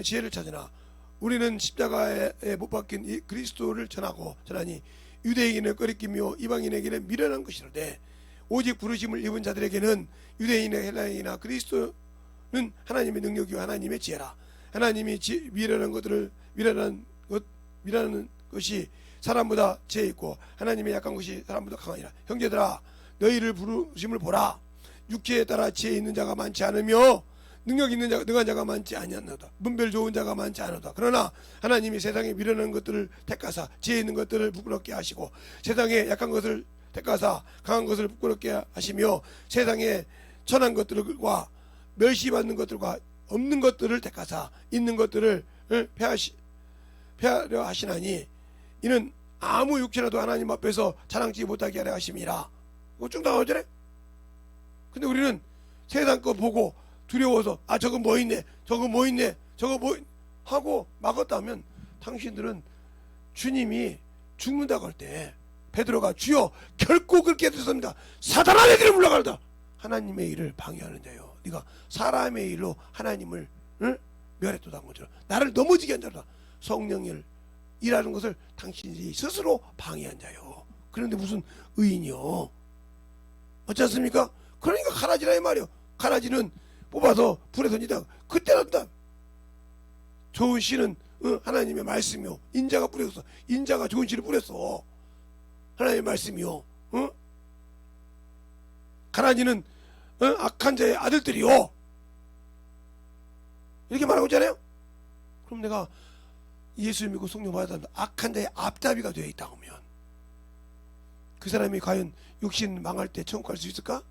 지혜를 찾으나 우리는 십자가에 못 박힌 이 그리스도를 전하니 유대인은 꺼리끼며 이방인에게는 미련한 것이로되 오직 부르심을 입은 자들에게는 유대인의 헬라인이나 그리스도는 하나님의 능력이요 하나님의 지혜라. 하나님이 미련한 것이 사람보다 지혜 있고 하나님의 약한 것이 사람보다 강하니라. 형제들아, 너희를 부르심을 보라. 육체에 따라 지혜 있는 자가 많지 않으며 능력 있는 자가 능한 자가 많지 아니하노다. 분별 좋은 자가 많지 않으다. 그러나 하나님이 세상에 미련한 것들을 택하사 지혜 있는 것들을 부끄럽게 하시고 세상에 약한 것을 택하사 강한 것을 부끄럽게 하시며 세상에 천한 것들과 멸시받는 것들과 없는 것들을 택하사 있는 것들을 폐하려 하시나니 이는 아무 육체라도 하나님 앞에서 자랑치 못하게 하려 하심이라. 이거 쭉 나오잖아요. 근데 우리는 세상 거 보고 두려워서 저거 뭐 있네 저거 뭐 있네 저거 뭐 하고 막았다면 당신들은 주님이 죽는다고 할 때 베드로가 주여 결코 그렇게 되었습니다. 사탄아 내 길에 물러가라. 하나님의 일을 방해하는 자요. 네가 사람의 일로 하나님을 멸했도다 한 것처럼 나를 넘어지게 한 자다. 성령을 일하는 것을 당신이 스스로 방해한 자요. 그런데 무슨 의인이요? 맞지 않습니까? 그러니까 가라지라 이 말이요. 가라지는 뽑아서 불에 던지다 그때는 다 좋은 씨는 하나님의 말씀이요. 인자가 뿌렸어. 인자가 좋은 씨를 뿌렸어. 하나님의 말씀이요. 가라지는 악한 자의 아들들이요. 이렇게 말하고 있잖아요. 그럼 내가 예수를 믿고 성령 받았다 악한 자의 앞잡이가 되어 있다 하면 그 사람이 과연 육신 망할 때 천국 갈 수 있을까?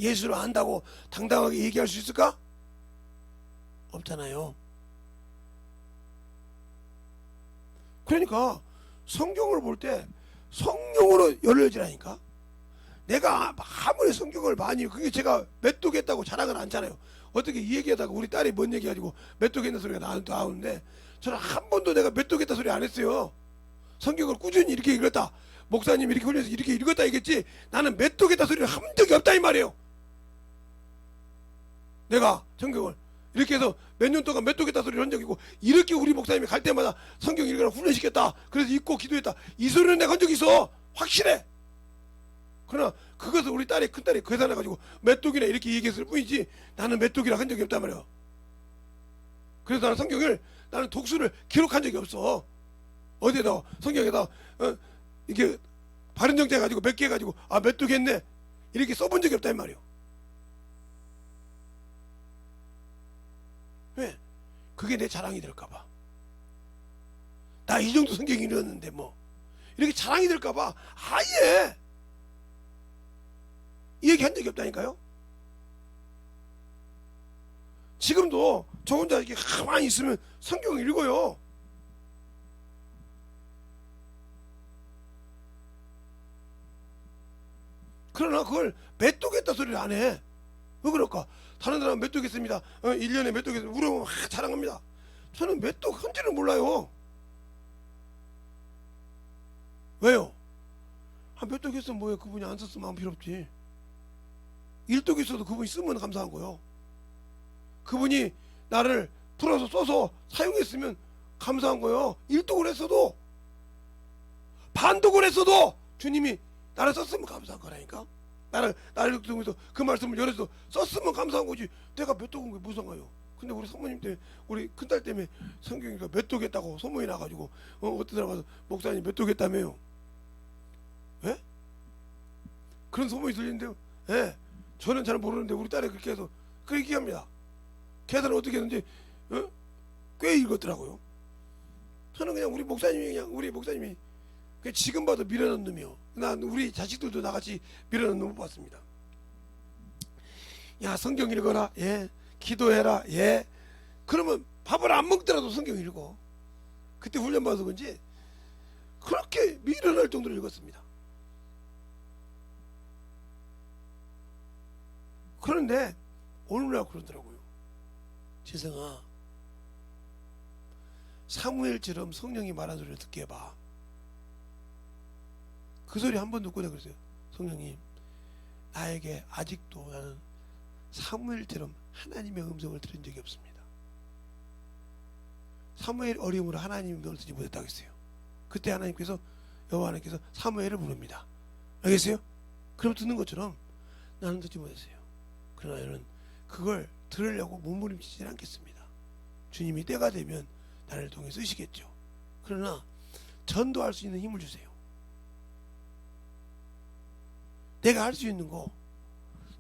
예수를 안다고 당당하게 얘기할 수 있을까? 없잖아요. 그러니까 성경을 볼 때 성령으로 열려지라니까. 내가 아무리 성경을 많이 그게 제가 메뚜겠다고 자랑을 안 하잖아요. 어떻게 이 얘기하다가 우리 딸이 뭔 얘기가지고 메뚜겠는 소리가 나오는데 저는 한 번도 내가 메뚜겠다 소리 안 했어요. 성경을 꾸준히 이렇게 읽었다. 목사님 이렇게 훈련해서 이렇게 읽었다 얘기했지 나는 메뚜겠다 소리를 한 적이 없다 이 말이에요. 내가 성경을 이렇게 해서 몇 년 동안 메뚜겠다 소리를 한 적이 있고 이렇게 우리 목사님이 갈 때마다 성경 읽으라 훈련시켰다. 그래서 읽고 기도했다. 이 소리는 내가 한 적이 있어. 확실해. 그러나 그것을 우리 딸이 큰딸이 계산해가지고 메뚜기나 이렇게 얘기했을 뿐이지 나는 메뚜기라 한 적이 없단 말이야. 그래서 나는 성경을 나는 독수를 기록한 적이 없어. 어디에다 성경에다 이게 바른 정자 가지고 몇 개 가지고 메뚜기 했네 이렇게 써본 적이 없다 이 말이야. 왜? 그게 내 자랑이 될까봐. 나 이 정도 성경 읽었는데 뭐 이렇게 자랑이 될까봐 아예 이 얘기 한 적이 없다니까요. 지금도 저 혼자 이렇게 가만히 있으면 성경을 읽어요. 그러나 그걸 메뚜겠다 소리를 안 해. 왜 그럴까? 다른 사람은 메뚜겠습니다. 1년에 메뚜겠습니다. 물어보면 막 자랑합니다. 저는 메뚜 한지를 몰라요. 왜요? 메뚜기 있으면 뭐해. 그분이 안 썼으면 아무 필요 없지. 일독이 있어도 그분이 쓰면 감사한 거요. 그분이 나를 풀어서 써서 사용했으면 감사한 거요. 일독을 했어도 반독을 했어도 주님이 나를 썼으면 감사한 거라니까. 나를 통해서 그 말씀을 열어서 썼으면 감사한 거지. 내가 메뚜기인 게 무슨 상관이요. 근데 우리 사모님 때문에 우리 큰딸 때문에 성경이가 메뚜겠다고 소문이 나가지고 어떤 사람 가서 목사님 메뚜겠다며요. 예? 그런 소문이 들리는데요. 예. 저는 잘 모르는데 우리 딸이 그렇게 해서 그 얘기합니다. 계산을 어떻게 했는지 꽤 읽었더라고요. 저는 그냥 우리 목사님이 지금 봐도 미련한 놈이요. 난 우리 자식들도 나같이 미련한 놈 못 봤습니다. 야 성경 읽어라. 예. 기도해라. 예. 그러면 밥을 안 먹더라도 성경 읽어. 그때 훈련받아서 그런지 그렇게 미련할 정도로 읽었습니다. 그런데 오늘날 그러더라고요. 지성아 사무엘처럼 성령이 말한 소리를 듣게 해봐. 그 소리 한 번 듣고 내가 그랬어요. 성령님 나에게 아직도 나는 사무엘처럼 하나님의 음성을 들은 적이 없습니다. 사무엘 어려움으로 하나님의 음성을 듣지 못했다고 했어요. 그때 하나님께서 여호와 하나님께서 사무엘을 부릅니다. 알겠어요? 그럼 듣는 것처럼 나는 듣지 못했어요. 그러나 저는 그걸 들으려고 몸부림치지는 않겠습니다. 주님이 때가 되면 나를 통해 쓰시겠죠. 그러나 전도할 수 있는 힘을 주세요. 내가 할 수 있는 거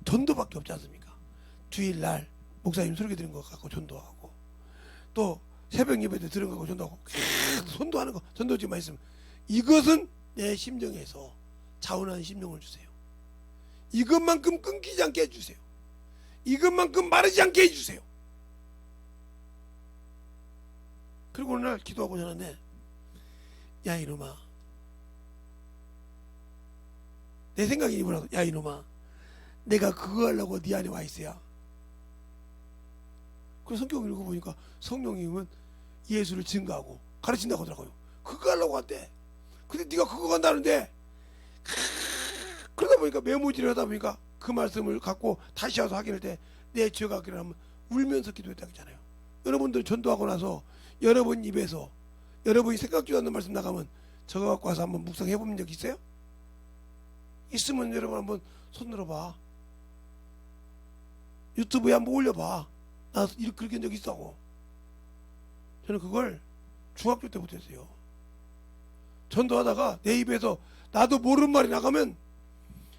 전도밖에 없지 않습니까? 주일날 목사님 설교 드린 거 갖고 전도하고, 또 새벽 예배 때 들은 거 갖고 전도하고, 계속 전도하는 거, 전도지만 있으면, 이것은 내 심정에서 차분한 심령을 주세요. 이것만큼 끊기지 않게 해주세요. 이것만큼 마르지 않게 해주세요. 그리고 어느 날 기도하고 전화네. 야 이놈아, 내 생각이 이분하고, 야 이놈아, 내가 그거 하려고 네 안에 와 있어야. 그래서 성경 읽어보니까 성령님은 예수를 증거하고 가르친다고 하더라고요. 그거 하려고 한대. 근데 네가 그거 간다는데, 그러다 보니까 메모지를 하다 보니까 그 말씀을 갖고 다시 와서 확인할 때 내 죄가 그러면 울면서 기도했다고 했잖아요. 여러분들 전도하고 나서 여러분 입에서 여러분이 생각지도 않는 말씀 나가면 저거 갖고 와서 한번 묵상해 본 적 있어요? 있으면 여러분 한번 손 들어봐. 유튜브에 한번 올려봐. 나 이렇게 그렇게 한 적 있다고. 저는 그걸 중학교 때부터 했어요. 전도하다가 내 입에서 나도 모르는 말이 나가면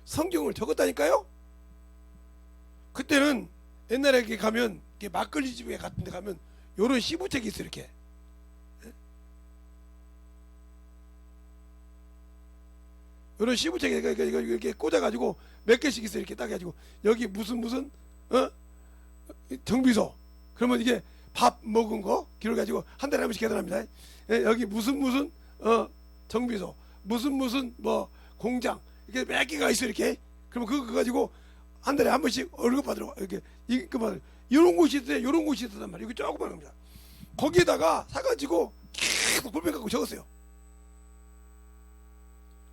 성경을 적었다니까요. 그때는 옛날에 이렇게 가면, 이렇게 막걸리 집에 같은 데 가면 요런 시부책이 있어요. 이렇게 요런 시부책이 이렇게 꽂아가지고 몇 개씩 있어요. 이렇게 딱 해가지고 여기 무슨 정비소, 그러면 이게 밥 먹은 거 기록해가지고 한 달에 한 번씩 계산합니다. 여기 무슨 정비소, 무슨 뭐 공장, 이렇게 몇 개가 있어. 이렇게 그러면 그거 가지고 한 달에 한 번씩 월급 받으러 이렇게 이거 이런 곳이 있어요. 이런 곳이 있단 말이에요. 이거 조그만 겁니다. 거기에다가 사가지고 계속 볼펜 갖고 적었어요.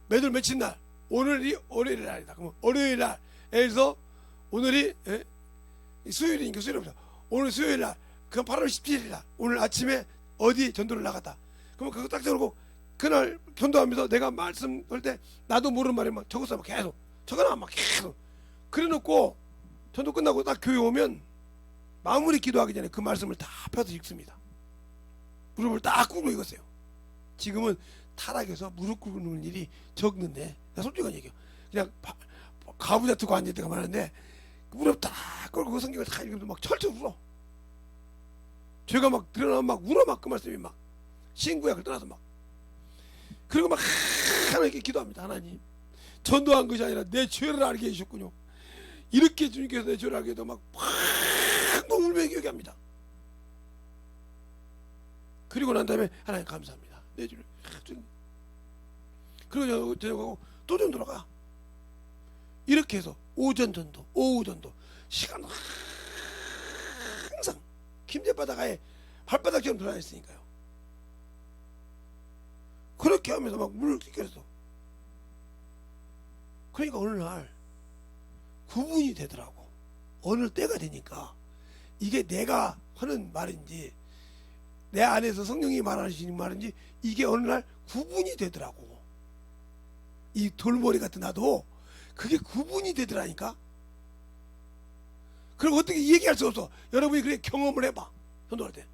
매달 며칠 날, 오늘이 월요일 날이다. 그러면 월요일 날에서 오늘이 수요일이니까 수요일입니다. 오늘 수요일 날, 그럼 8월 17일 날, 오늘 아침에 어디 전도를 나갔다. 그러면 그거 딱 적어놓고 그날 전도하면서 내가 말씀할 때 나도 모르는 말에만 적었어. 막 계속 적어놔. 막 계속 그래놓고 전도 끝나고 딱 교회 오면 마무리 기도하기 전에 그 말씀을 다 펴서 읽습니다. 무릎을 딱 꿇고 읽었어요. 지금은 타락해서 무릎 꿇는 일이 적는데, 나 솔직한 얘기야. 그냥 가부좌 두고 앉을 때가 많은데 무릎 딱 꿇고 그 성경을 다 읽으면서 막 철철 울어. 죄가 막 드러나면 막 울어. 막 그 말씀이 막 신구약을 떠나서 막, 그리고 막 하나님께 기도합니다. 하나님, 전도한 것이 아니라 내 죄를 알게 해주셨군요. 이렇게 주님께서 내 죄를 알게 해도 막 울며 기억합니다. 그리고 난 다음에 하나님 감사합니다. 내 죄를. 그리고 저녁하고 또 전도로 가. 이렇게 해서 오전 전도, 오후 전도, 시간 항상 김제바다가에 발바닥처럼 들어가 있으니까요. 그렇게 하면서 막 물을 끼켜서, 그러니까 어느 날 구분이 되더라고. 어느 때가 되니까 이게 내가 하는 말인지 내 안에서 성령이 말하시는 말인지 이게 어느 날 구분이 되더라고. 이 돌머리 같은 나도 그게 구분이 되더라니까. 그리고 어떻게 얘기할 수 없어. 여러분이 그래 경험을 해봐. 전도할 때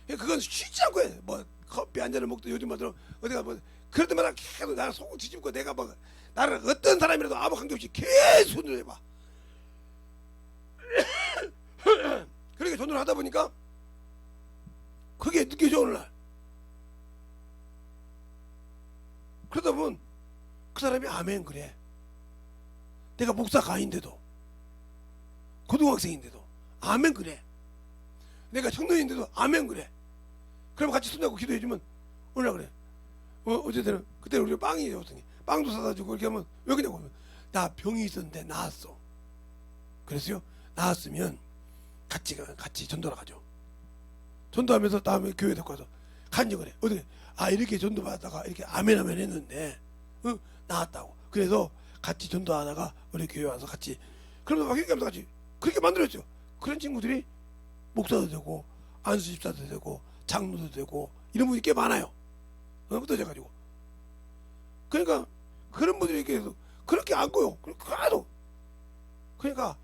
그건 쉬지 않고 해. 뭐 커피 한 잔을 먹도 요즘 말처럼 어디가 뭐 그럴 때마다 계속 나를 속을 뒤집고, 내가 뭐 나를 어떤 사람이라도 아무 관계없이 계속 전도를 해봐. 그렇게 전도를 하다 보니까 그게 느껴져. 어느 날 그러다 보면 그 사람이 아멘 그래. 내가 목사가 아닌데도, 고등학생인데도 아멘 그래. 내가 청년인데도 아멘 그래. 그러면 같이 손잡고 기도해주면 어느 날 그래. 어쨌든 그때 우리가 빵이 줬으니 빵도 사다 주고 이렇게 하면 왜 그러냐고 하면, 나 병이 있었는데 나았어. 그랬어요. 나았으면 같이 전도를 가죠. 전도하면서 다음에 교회 데리고 가서 간증을 해. 어떻게? 이렇게 전도받다가 이렇게 아멘 했는데 나았다고. 그래서 같이 전도하다가 우리 교회 와서 같이, 그러면서 막 얘기하면서 같이 그렇게 만들었죠. 그런 친구들이 목사도 되고 안수 집사도 되고 장로도 되고 이런 분이 꽤 많아요. 흩어져가지고. 그러니까 그런 분들이 이렇게 해서 그렇게 안고요. 가도. 그러니까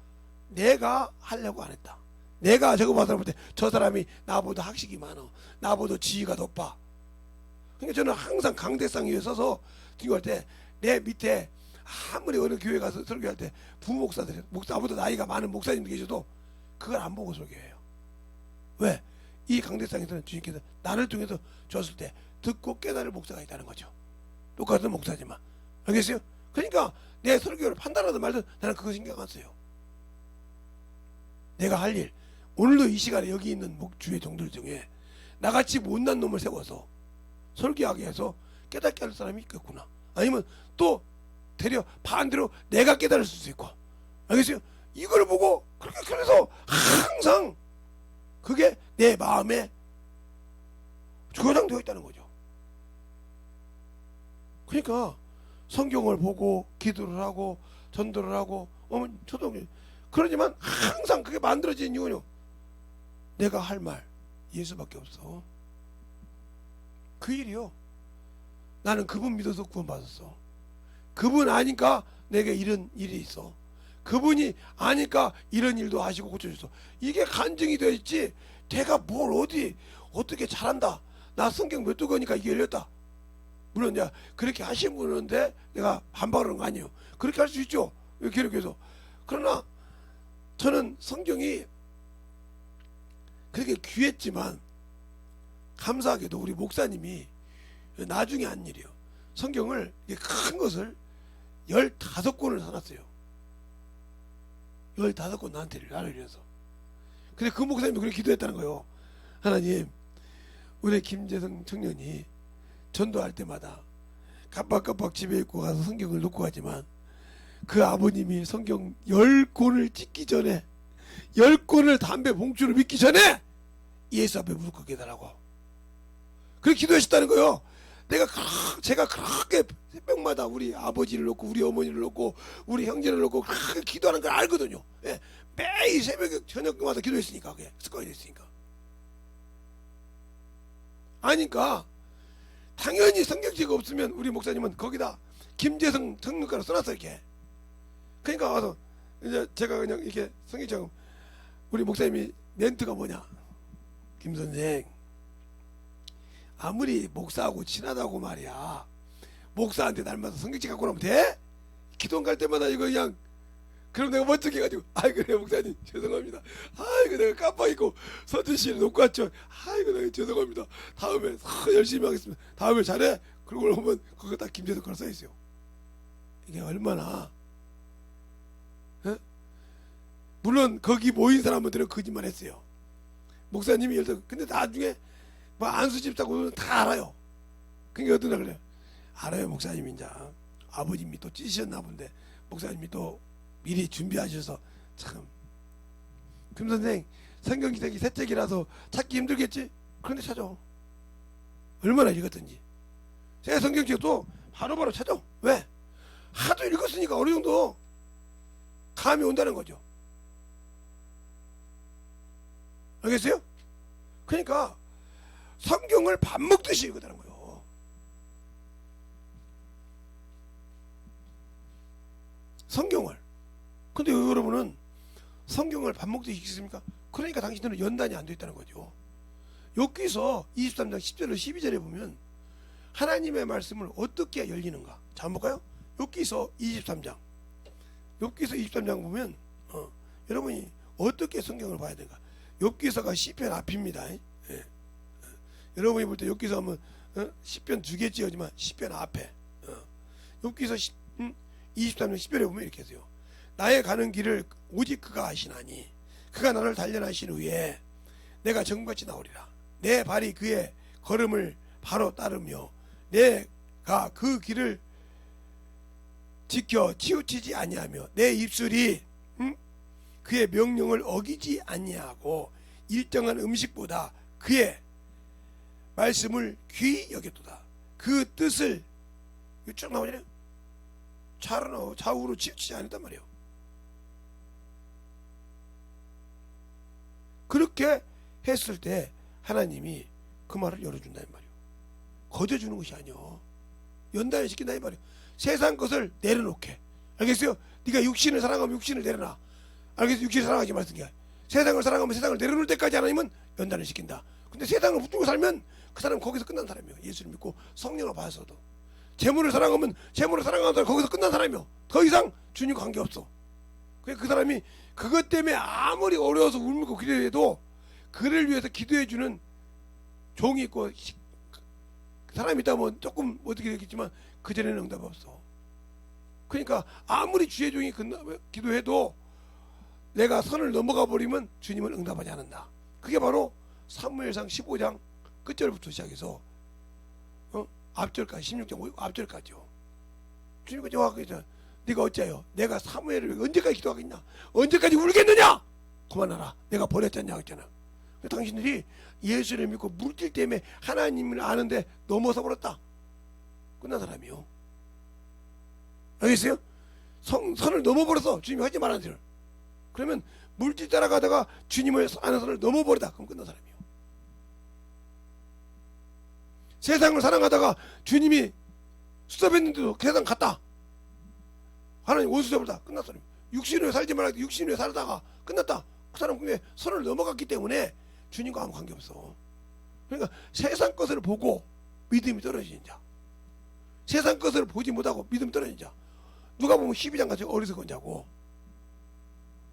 내가 하려고 안 했다. 내가 저거 봐서 볼 때 저 사람이 나보다 학식이 많어, 나보다 지위가 높아. 그러니까 저는 항상 강대상 위에 서서 등교할 때 내 밑에 아무리 어느 교회 가서 설교할 때 부목사들이 나보다 나이가 많은 목사님들 계셔도 그걸 안 보고 설교해요. 왜? 이 강대상에서는 주님께서 나를 통해서 줬을 때 듣고 깨달을 목사가 있다는 거죠. 똑같은 목사지만. 알겠어요? 그러니까 내 설교를 판단하든 말든 나는 그거 신경 안 써요. 내가 할 일, 오늘도 이 시간에 여기 있는 주의 종들 중에 나같이 못난 놈을 세워서 설교하게 해서 깨닫게 할 사람이 있겠구나. 아니면 또 되려 반대로 내가 깨달을 수 있고. 알겠어요? 이걸 보고 그렇게 그래서 항상 그게 내 마음에 저장되어 있다는 거죠. 그러니까 성경을 보고 기도를 하고 전도를 하고 저도 그러지만 항상 그게 만들어진 이유는요, 내가 할 말 예수밖에 없어. 그 일이요. 나는 그분 믿어서 구원받았어. 그분 아니까 내게 이런 일이 있어. 그분이 아니까 이런 일도 하시고 고쳐줬어. 이게 간증이 되어 있지. 내가 뭘 어떻게 잘한다. 나 성경 몇 두거니까 이게 열렸다. 물론 내가 그렇게 하신 분인데 내가 반박하는 거 아니에요. 그렇게 할 수 있죠. 기록해서. 그러나 저는 성경이 그렇게 귀했지만 감사하게도 우리 목사님이 나중에 한 일이에요. 성경을 큰 것을 15권을 사놨어요. 15권 나를 위해서. 근데 그 목사님도 그렇게 기도했다는 거예요. 하나님, 우리 김재성 청년이 전도할 때마다 깜빡깜빡 집에 있고 가서 성경을 놓고 가지만 그 아버님이 성경 10권을 찍기 전에 10권을 담배 봉투로 믿기 전에 예수 앞에 무릎 꿇게 해달라고 그렇게 기도하셨다는 거예요. 제가 그렇게 새벽마다 우리 아버지를 놓고 우리 어머니를 놓고 우리 형제를 놓고 그렇게 기도하는 걸 알거든요. 예, 매일 새벽에 저녁마다 기도했으니까 그게 습관이 됐으니까. 아니까 당연히 성경책 없으면 우리 목사님은 거기다 김재성 성경가로 써놨어 이렇게. 그러니까 와서 이제 제가 그냥 이렇게 성경책 우리 목사님이 멘트가 뭐냐, 김 선생 아무리 목사하고 친하다고 말이야 목사한테 날마다 성경책 갖고 나면 돼? 기도 갈 때마다 이거 그냥 그럼 내가 멋지게 해가지고 아이고 그래 목사님 죄송합니다. 아이고 내가 깜빡 잊고 서준씨를 놓고 왔죠. 아이고 내가 죄송합니다. 다음에 열심히 하겠습니다. 다음에 잘해. 그러고 보면 그거 다 김재석 거로 써있어요. 이게 얼마나 물론 거기 모인 사람들은 거짓말 했어요. 목사님이 예를 들어 근데 나중에 뭐 안수집사고 다 알아요. 그러니까 어떠나 그래요. 알아요 목사님 이제 아버님이 또 찢으셨나 본데 목사님이 또 미리 준비하셔서 참 김선생 성경책이 새 책이라서 찾기 힘들겠지? 그런데 찾아. 얼마나 읽었든지 새 성경책도 바로바로 찾아. 왜? 하도 읽었으니까 어느 정도 감이 온다는 거죠. 알겠어요? 그러니까 성경을 밥 먹듯이 읽었다는 거예요. 성경을. 근데 여러분은 성경을 밥 먹듯이 읽습니까? 그러니까 당신들은 연단이 안 돼 있다는 거죠. 여기서 23장 10절로 12절에 보면 하나님의 말씀을 어떻게 열리는가. 자, 한번 볼까요? 여기서 23장 보면 여러분이 어떻게 성경을 봐야 되는가. 여기서가 시편 앞입니다. 예. 여러분이 볼 때 여기서 하면 시편 두 개 지어지만 시편 앞에 여기서 23장 10절에 보면 이렇게 해서요. 나의 가는 길을 오직 그가 아시나니 그가 나를 단련하신 후에 내가 정같이 나오리라. 내 발이 그의 걸음을 바로 따르며 내가 그 길을 지켜 치우치지 아니하며 내 입술이 그의 명령을 어기지 아니하고 일정한 음식보다 그의 말씀을 귀히 여겼도다. 그 뜻을 쭉 나오잖아요. 좌우로 치우치지 않았단 말이에요. 그렇게 했을 때 하나님이 그 말을 열어준다는 말이에요. 거저주는 것이 아니요. 연단을 시킨다 이 말이에요. 세상 것을 내려놓게. 알겠어요? 네가 육신을 사랑하면 육신을 내려놔. 알겠어요? 육신을 사랑하지 말던 게. 세상을 사랑하면 세상을 내려놓을 때까지 하나님은 연단을 시킨다. 근데 세상을 붙들고 살면 그 사람은 거기서 끝난 사람이에요. 예수를 믿고 성령을 받아서도. 재물을 사랑하면 재물을 사랑하는 사람 거기서 끝난 사람이요. 더 이상 주님과 관계없어. 그 사람이 그것 때문에 아무리 어려워서 울고 기도해도 그를 위해서 기도해주는 종이 있고 사람이 있다면 조금 어떻게 되겠지만 그전에는 응답 없어. 그러니까 아무리 주의 종이 기도해도 내가 선을 넘어가 버리면 주님은 응답하지 않는다. 그게 바로 사무엘상 15장 끝절부터 시작해서 앞절까지 16장 앞절까지요. 주님께서 와서 네가 어째요? 내가 사무엘을 언제까지 기도하겠냐? 언제까지 울겠느냐? 그만하라. 내가 버렸잖냐 했잖아. 당신들이 예수를 믿고 물질 때문에 하나님을 아는데 넘어서 버렸다. 끝난 사람이요. 알겠어요? 선을 넘어버려서 주님이 하지 말라는 대로. 그러면 물질 따라가다가 주님을 아는 선을 넘어버리다. 그럼 끝난 사람이요. 세상을 사랑하다가 주님이 수습했는데도 세상 갔다. 하나님 원수 잡으다. 끝났어. 육신으로 살지 말라. 육신으로 살다가 끝났다. 그 사람 근데 선을 넘어갔기 때문에 주님과 아무 관계없어. 그러니까 세상 것을 보고 믿음이 떨어지는 자, 세상 것을 보지 못하고 믿음이 떨어지는 자. 누가 보면 12장 같이 어리석은 자고,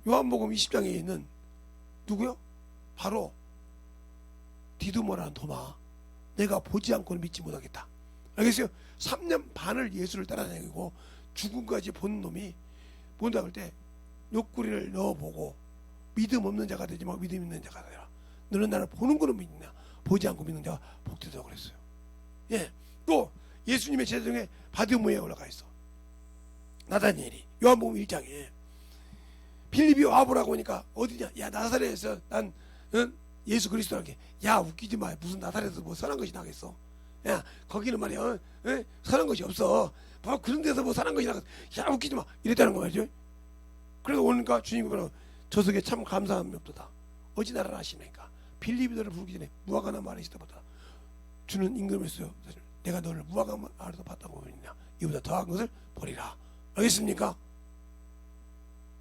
요한복음 20장에 있는 누구요? 바로 디두모라는 도마. 내가 보지 않고는 믿지 못하겠다. 알겠어요? 3년 반을 예수를 따라다니고 죽음까지 본 놈이 뭔다 그럴 때 옆구리를 넣어보고 믿음 없는 자가 되지 말고 믿음 있는 자가 되라. 너는 나를 보는 거는 믿느냐? 보지 않고 믿는 자가 복되다고 그랬어요. 예. 또 예수님의 제자 중에 바디모에 올라가 있어. 나다니엘이 요한복음 1장에 빌립이 와보라고 하니까 어디냐? 야 나사렛에서 난 예수 그리스도라게. 야 웃기지 마. 무슨 나사렛에서 뭐 선한 것이 나겠어. 야 거기는 말이야 선한 것이 없어. 바로 그런 데서 뭐 선한 것이 나겠어. 야 웃기지 마. 이랬다는 거 말이죠. 그래서 오니까 주님이 그러면 저 속에 참 감사함이 없도다. 어찌 나라를 하시니까 빌립이 너를 부르기 전에 무화과나 말하시다보다 주는 임금을 써요. 내가 너를 무화과 아래서 봤다고 보느냐. 이보다 더한 것을 버리라. 알겠습니까?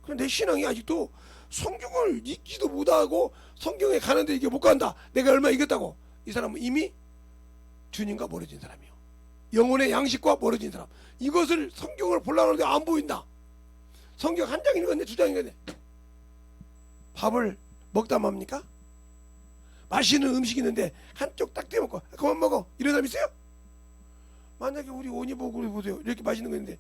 그런데 내 신앙이 아직도 성경을 읽지도 못하고 성경에 가는데 이게 못 간다. 내가 얼마 이겼다고. 이 사람은 이미 주님과 멀어진 사람이요. 영혼의 양식과 멀어진 사람. 이것을 성경을 보려고 하는데 안 보인다. 성경 한 장 읽었네, 두 장 읽었네. 밥을 먹다 맙니까? 맛있는 음식이 있는데 한쪽 딱 떼먹고 그만 먹어. 이런 사람 있어요? 만약에 우리 오니복으로 보세요. 이렇게 맛있는 거 있는데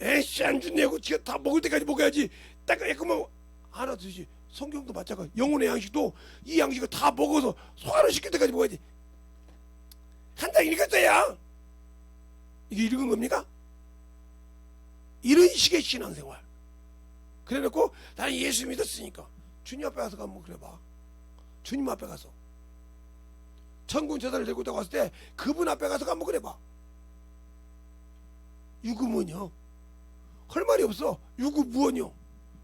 에이씨 안주 내고 지가 다 먹을 때까지 먹어야지. 딱 그만 알아두지. 성경도 마찬가지. 영혼의 양식도 이 양식을 다 먹어서 소화를 시킬 때까지 먹어야지. 한 장 읽었어야 이게 읽은 겁니까? 이런 식의 신앙생활. 그래놓고 나는 예수 믿었으니까 주님 앞에 가서 한번 그래봐. 주님 앞에 가서 천군 제사를 들고 나갔을 때 그분 앞에 가서 한번 그래봐. 유구문요. 할 말이 없어. 유구무원요.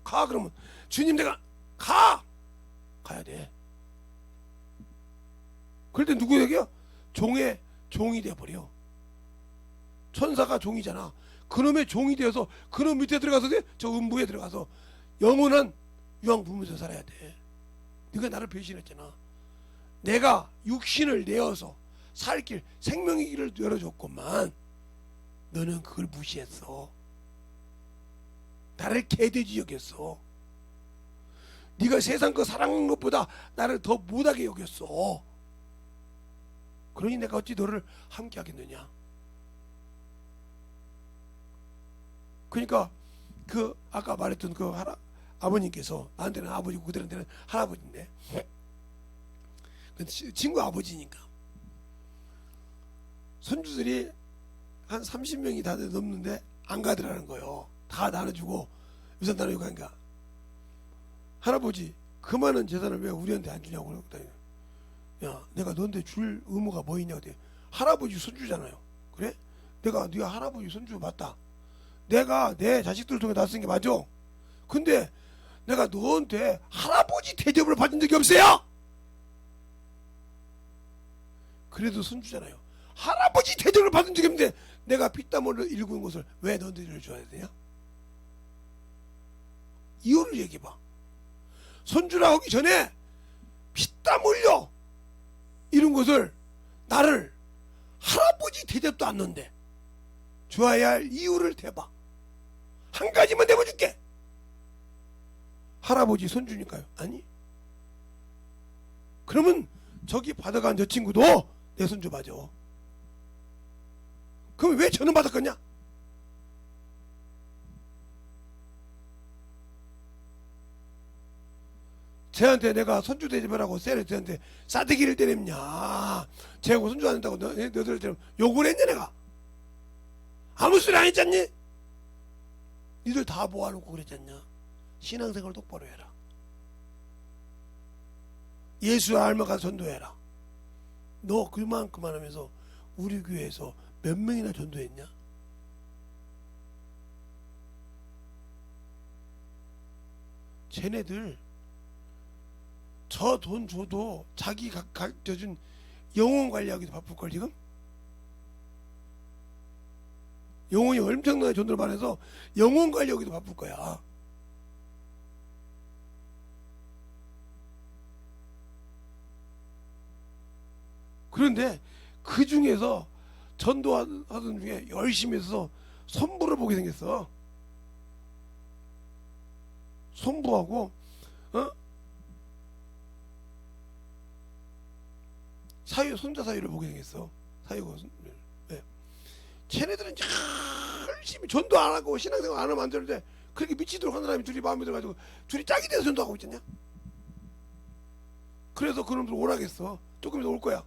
가 그러면 주님 내가 가야 돼. 그럴 때 누구에게요? 종이 돼버려. 천사가 종이잖아. 그놈의 종이 되어서 그놈 밑에 들어가서 저 음부에 들어가서 영원한 유황불문에서 살아야 돼. 네가 나를 배신했잖아. 내가 육신을 내어서 살 길, 생명의 길을 열어줬건만 너는 그걸 무시했어. 나를 개돼지 여겼어. 네가 세상 거 사랑하는 것보다 나를 더 못하게 여겼어. 그러니 내가 어찌 너를 함께 하겠느냐. 그러니까 그 아까 말했던 그 아버님께서, 나한테는 아버지고 그들한테는 할아버지인데 그 친구 아버지니까 손주들이 한 30명이 다들 넘는데 안 가더라는 거예요. 다 나눠주고 유산 나눠주고 하니까 할아버지 그 많은 재산을 왜 우리한테 안 주냐고 그러거든요. 야 내가 너한테 줄 의무가 뭐 있냐고. 할아버지 손주잖아요. 그래? 네가 할아버지 손주 맞다. 내가 내 자식들 통해 낳았은 게 맞아. 근데 내가 너한테 할아버지 대접을 받은 적이 없어요. 그래도 손주잖아요. 할아버지 대접을 받은 적이 없는데 내가 피땀 흘려 일구는 것을 왜 너희들 줘야 되냐? 이유를 얘기해봐. 손주라 하기 전에 피땀 흘려 이런 것을 나를 할아버지 대접도 않는데 주어야 할 이유를 대봐. 한 가지만 대봐줄게. 할아버지 손주니까요. 아니, 그러면 저기 받아간 저 친구도 내 손주 맞아. 그럼 왜 저는 받았겠냐? 쟤한테 내가 손주 대접하라고 쟤를 쟤한테 싸대기를 때렸냐? 쟤하고 손주 안 된다고 너희들처럼 욕을 했냐 내가? 아무 소리 안 했잖니? 니들 다 모아놓고 그랬잖냐? 신앙생활 똑바로 해라. 예수 알면 가서 전도해라. 너 그만큼 하면서 우리 교회에서 몇 명이나 전도했냐? 쟤네들 저 돈 줘도 자기 가져준 영혼 관리하기도 바쁠걸 지금? 영혼이 엄청나게 전도를 받아서 영혼 관리하기도 바쁠 거야. 그런데 그 중에서 전도하던 중에 열심히 해서 선부를 보게 생겼어. 선부하고 사유, 손자 사유를 보게 생겼어. 사유가 네. 쟤네들은 열심히 전도 안 하고 신앙생활 안 하면 안 되는데 그렇게 미치도록 하는 사람이 둘이 마음에 들어가지고 둘이 짝이 돼서 전도하고 있잖냐. 그래서 그놈들 오라겠어. 조금 있어 올 거야.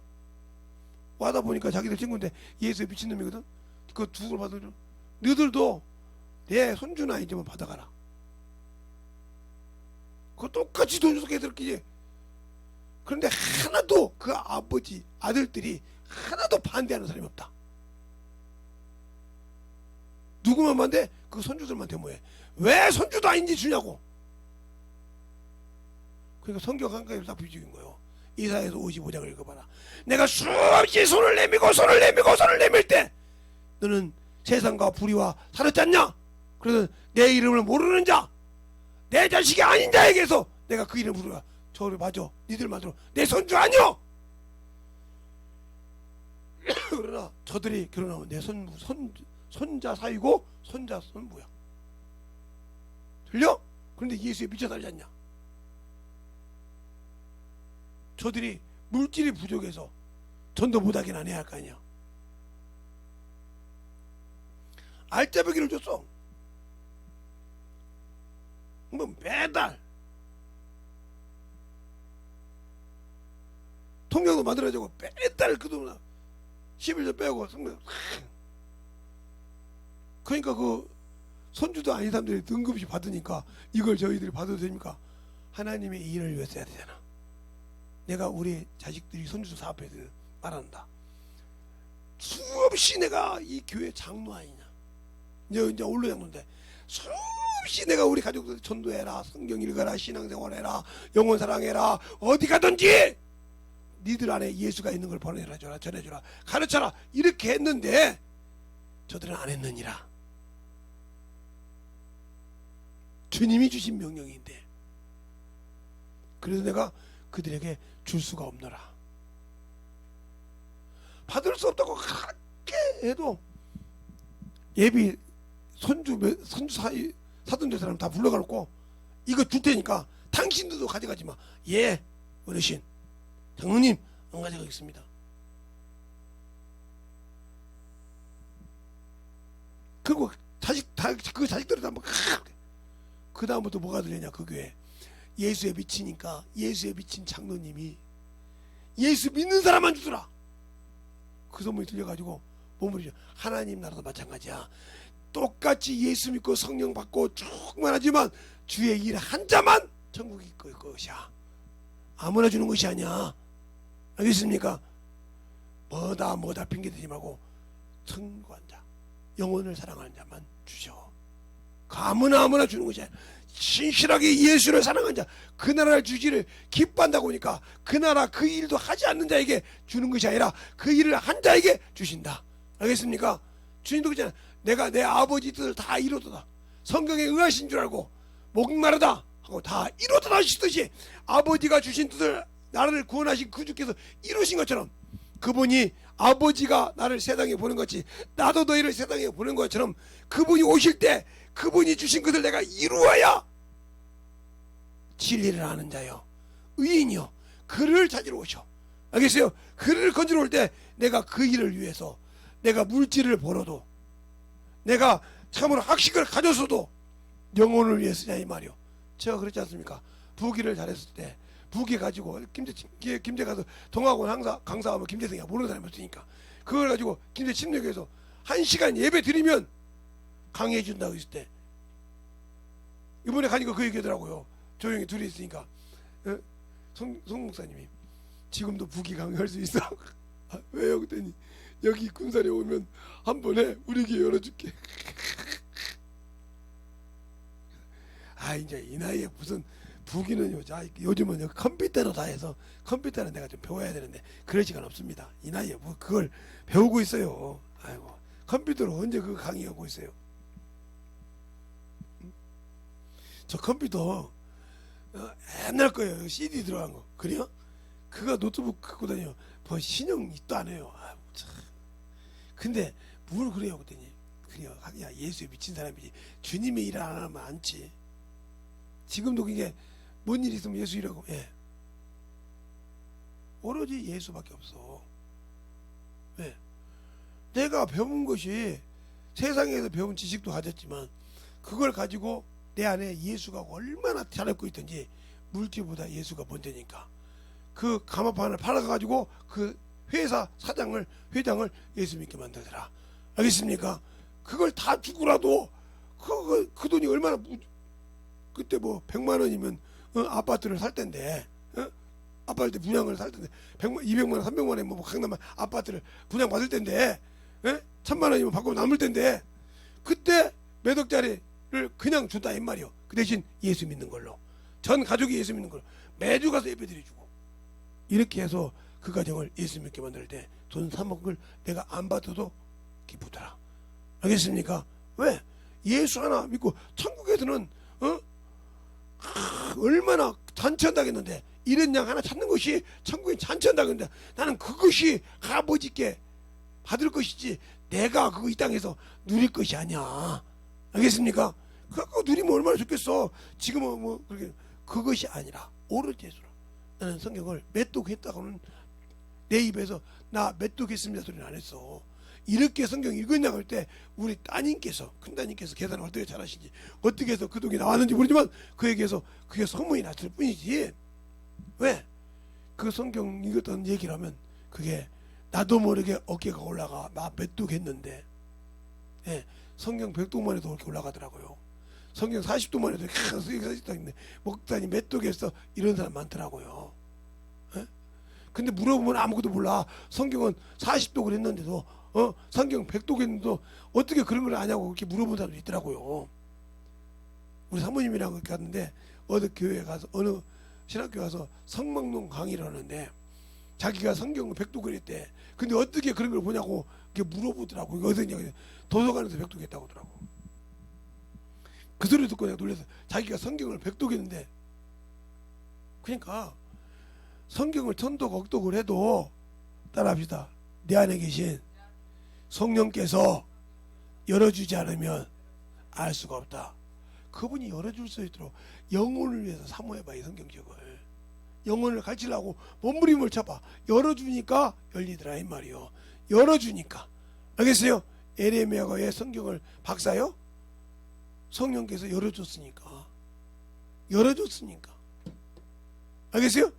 와다 보니까 자기들 친구인데 예수에 미친놈이거든. 그거 두 걸 받아줘. 너희들도 내 손주나 이제만 받아가라. 그거 똑같이 돈 줘서 걔들끼리. 그런데 하나도 그 아버지 아들들이 하나도 반대하는 사람이 없다. 누구만 반대? 그 손주들만 데모해. 왜 손주도 아닌지 주냐고. 그러니까 성경 한 가지를 다 비죽인 거예요. 이사야서 55장을 읽어봐라. 내가 수없이 손을 내밀 때 너는 세상과 불의와 사렸지 않냐? 그래서 내 이름을 모르는 자, 내 자식이 아닌 자에게서 내가 그 이름을 부르라. 저를 맞아. 니들 맞아. 내 손주 아니여. 그러나 저들이 결혼하면 내 손자 사이고 손자 손부야. 들려? 그런데 예수에 미쳐 살지 않냐? 저들이 물질이 부족해서 전도 못하긴 안 해야 할 거 아니야. 알짜배기를 줬어. 뭐 매달 통장도 만들어주고 매달 그 돈 11조 빼고 성경. 그러니까 그 손주도 아닌 사람들이 등급이 받으니까 이걸 저희들이 받아도 됩니까? 하나님의 일을 위해서 해야 되잖아. 내가 우리 자식들이 손주 사업해서 말한다. 수없이 내가 이 교회 장로 아니냐. 이제 올로 장로인데 수없이 내가 우리 가족들 전도해라, 성경 읽어라, 신앙생활해라, 영혼 사랑해라, 어디 가든지 니들 안에 예수가 있는 걸 보내줘라, 전해줘라, 가르쳐라 이렇게 했는데 저들은 안 했느니라. 주님이 주신 명령인데 그래서 내가 그들에게 줄 수가 없노라. 받을 수 없다고 그렇게 해도 예비 손주 사돈제 사람 다 불러가놓고 이거 줄 테니까 당신들도 가져가지 마. 예, 어르신, 장로님 안 가져가겠습니다. 그리고 그 자식들을 다 그 다음부터 뭐가 들리냐. 그 교회 예수에 미치니까 예수에 미친 장로님이 예수 믿는 사람만 주더라. 그 소문이 들려가지고 몸부리죠. 하나님 나라도 마찬가지야. 똑같이 예수 믿고 성령 받고 충만하지만 주의 일 한 자만 천국이 그 것이야. 아무나 주는 것이 아니야. 알겠습니까? 뭐다 핑계대지 말고 성구한 자, 영혼을 사랑하는 자만 주셔. 아무나 주는 것이 아니야. 신실하게 예수를 사랑하는 자, 그 나라를 주기를 기뻐한다고 하니까 그 나라 그 일도 하지 않는 자에게 주는 것이 아니라 그 일을 한 자에게 주신다. 알겠습니까? 주님도 그렇잖아. 내가 내 아버지 뜻을 다 이루도다. 성경에 응하신 줄 알고 목마르다 하고 다 이루도다 하시듯이 아버지가 주신 뜻을 나라를 구원하신 그 주께서 이루신 것처럼 그분이 아버지가 나를 세상에 보는 것이 나도 너희를 세상에 보는 것처럼 그분이 오실 때 그분이 주신 것을 내가 이루어야 진리를 아는 자요 의인이요 그를 찾으러 오셔. 알겠어요? 그를 건지러 올 때 내가 그 일을 위해서 내가 물질을 벌어도 내가 참으로 학식을 가졌어도 영혼을 위해 쓰냐 이 말이요. 제가 그랬지 않습니까? 부기를 잘했을 때 부기 가지고 김제 가서 동학원 강사하면 김재성이야 모르는 사람이 없으니까 그걸 가지고 김제 침례교에서 1시간 예배 드리면 강의해 준다고 했을 때 이번에 가니까 그 얘기하더라고요. 조용히 둘이 있으니까 송 목사님이 지금도 부기 강의할 수 있어? 아, 왜요? 그랬더니 여기 군산에 오면 한 번에 우리 교회 열어줄게. 아 이제 이 나이에 무슨 부기는 요즘은 컴퓨터로 다 해서 컴퓨터는 내가 좀 배워야 되는데 그럴 시간 없습니다. 이 나이에 뭐 그걸 배우고 있어요. 아이고 컴퓨터로 언제 그 강의하고 있어요. 저 컴퓨터 옛날 거예요. CD 들어간 거 그래요? 그거 노트북 갖고 다녀요. 뭐 신형도 안 해요. 아이고 참. 근데 뭘 그래요? 그랬더니 그래요. 야 예수에 미친 사람이지 주님의 일을 안 하면 안지. 지금도 그게 뭔 일 있으면 예수 일하고 예. 오로지 예수밖에 없어. 예. 내가 배운 것이 세상에서 배운 지식도 가졌지만 그걸 가지고 내 안에 예수가 얼마나 잘알고 있든지 물질보다 예수가 먼저니까 그 감화판을 팔아가지고 그 회사 회장을 예수 믿게 만들더라. 알겠습니까? 그걸 다 주고라도 그 돈이 얼마나 그때 뭐 100만 원이면 아파트를 살 텐데 아파트 분양을 살 텐데 200만 원 300만 원이면 뭐 강남 아파트를 분양 받을 텐데 1000만 원이면 받고 남을 텐데 그때 몇 억짜리를 그냥 준다 이 말이요. 그 대신 예수 믿는 걸로 전 가족이 예수 믿는 걸로 매주 가서 예배 드려주고 이렇게 해서 그 가정을 예수 믿게 만들 때 돈 3억을 내가 안 받아도 기쁘더라. 알겠습니까? 왜? 예수 하나 믿고 천국에서는 얼마나 잔치한다겠는데 이런 양 하나 찾는 것이 천국에 잔치한다겠는데 나는 그것이 아버지께 받을 것이지 내가 그거 이 땅에서 누릴 것이 아니야. 알겠습니까? 그거 누리면 얼마나 좋겠어. 지금은 뭐 그렇게 그것이 아니라 오로지 예수라. 나는 성경을 메뚜기했다고는 내 입에서 나 메뚜기했습니다 소리는 안 했어. 이렇게 성경 읽었냐고 할 때 우리 따님께서 큰따님께서 계산을 어떻게 잘하시는지 어떻게 해서 그 돈이 나왔는지 모르지만 그에게서 그게 소문이 났을 뿐이지. 왜? 그 성경 읽었던 얘기를 하면 그게 나도 모르게 어깨가 올라가. 나 메뚜기했는데 예, 성경 100동만 해도 그렇게 올라가더라고요. 성경 40도만 해도 이렇게 목사님 메뚜기했어 이런 사람 많더라고요. 예? 근데 물어보면 아무것도 몰라. 성경은 40도 그랬는데도 성경 100도 했는데도 어떻게 그런 걸 아냐고 그렇게 물어본 사람도 있더라고요. 우리 사모님이랑 그렇게 갔는데 어느 교회에 가서 어느 신학교 가서 성막론 강의를 하는데 자기가 성경을 100도 그랬대. 근데 어떻게 그런 걸 보냐고 이렇게 물어보더라고. 이거 어디냐 도서관에서 100도 했다고 하더라고. 그 소리 듣고 내가 놀라서 자기가 성경을 100도 했는데 그러니까 성경을 천독 억독을 해도 따라합시다. 내 안에 계신 성령께서 열어주지 않으면 알 수가 없다. 그분이 열어줄 수 있도록 영혼을 위해서 사모해봐. 이 성경책을 영혼을 가르치려고 몸부림을 쳐봐. 열어주니까 열리더라 이 말이요. 열어주니까. 알겠어요? 에레미야가 왜 성경을 박사요? 성령께서 열어줬으니까. 알겠어요?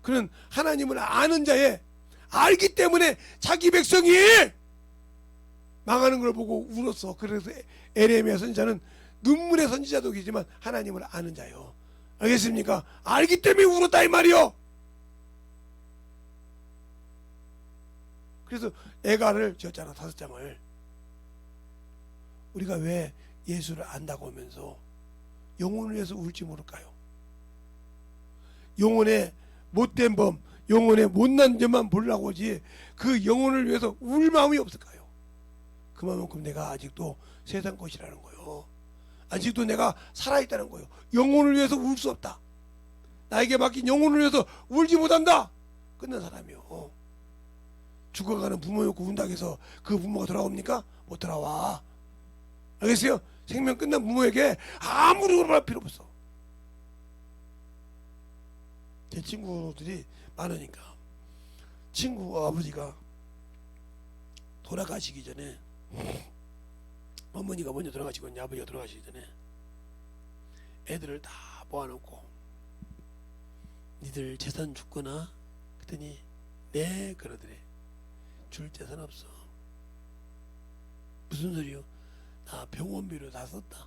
그는 하나님을 아는 자의 알기 때문에 자기 백성이 망하는 걸 보고 울었어. 그래서 에레미야 선지자는 눈물의 선지자도 계지만 하나님을 아는 자요. 알겠습니까? 알기 때문에 울었다 이 말이요. 그래서 애가를 지었잖아 5장을. 우리가 왜 예수를 안다고 하면서 영혼을 위해서 울지 모를까요? 영혼의 못된 범, 영혼의 못난 점만 보려고 하지 그 영혼을 위해서 울 마음이 없을까요? 그만큼 내가 아직도 세상 것이라는 거요. 아직도 내가 살아있다는 거요. 영혼을 위해서 울 수 없다. 나에게 맡긴 영혼을 위해서 울지 못한다. 끝난 사람이요. 죽어가는 부모였고 운다고 해서 그 부모가 돌아옵니까? 못 돌아와. 알겠어요? 생명 끝난 부모에게 아무리 말할 필요 없어. 제 친구들이 많으니까 친구 아버지가 돌아가시기 전에 어머니가 먼저 돌아가시고 아버지가 돌아가시기 전에 애들을 다 모아놓고 니들 재산 줬거나 그랬더니 네 그러더래. 줄 재산 없어. 무슨 소리요? 나 병원비로 다 썼다.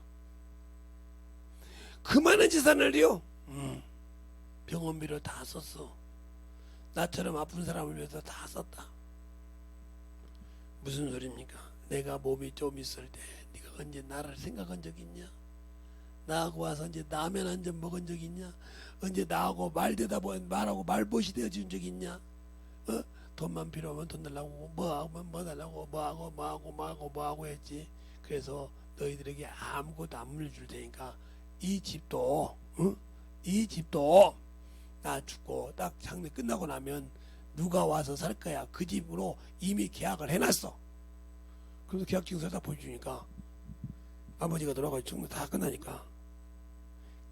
그 많은 재산을요 병원비로 다 썼어. 나처럼 아픈 사람을 위해서 다 썼다. 무슨 소리입니까? 내가 몸이 좀 있을 때 네가 언제 나를 생각한 적 있냐? 나하고 와서 언제 라면 한 잔 먹은 적 있냐? 언제 나하고 말하고 말벗이 되어준 적 있냐? 돈만 필요하면 돈 달라고 뭐 달라고 뭐하고 했지. 그래서 너희들에게 아무것도 안 물려줄 테니까 이 집도 나 죽고 딱 장례 끝나고 나면 누가 와서 살 거야. 그 집으로 이미 계약을 해놨어. 그래서 계약 증서 다 보여주니까 아버지가 돌아가서 장례 다 끝나니까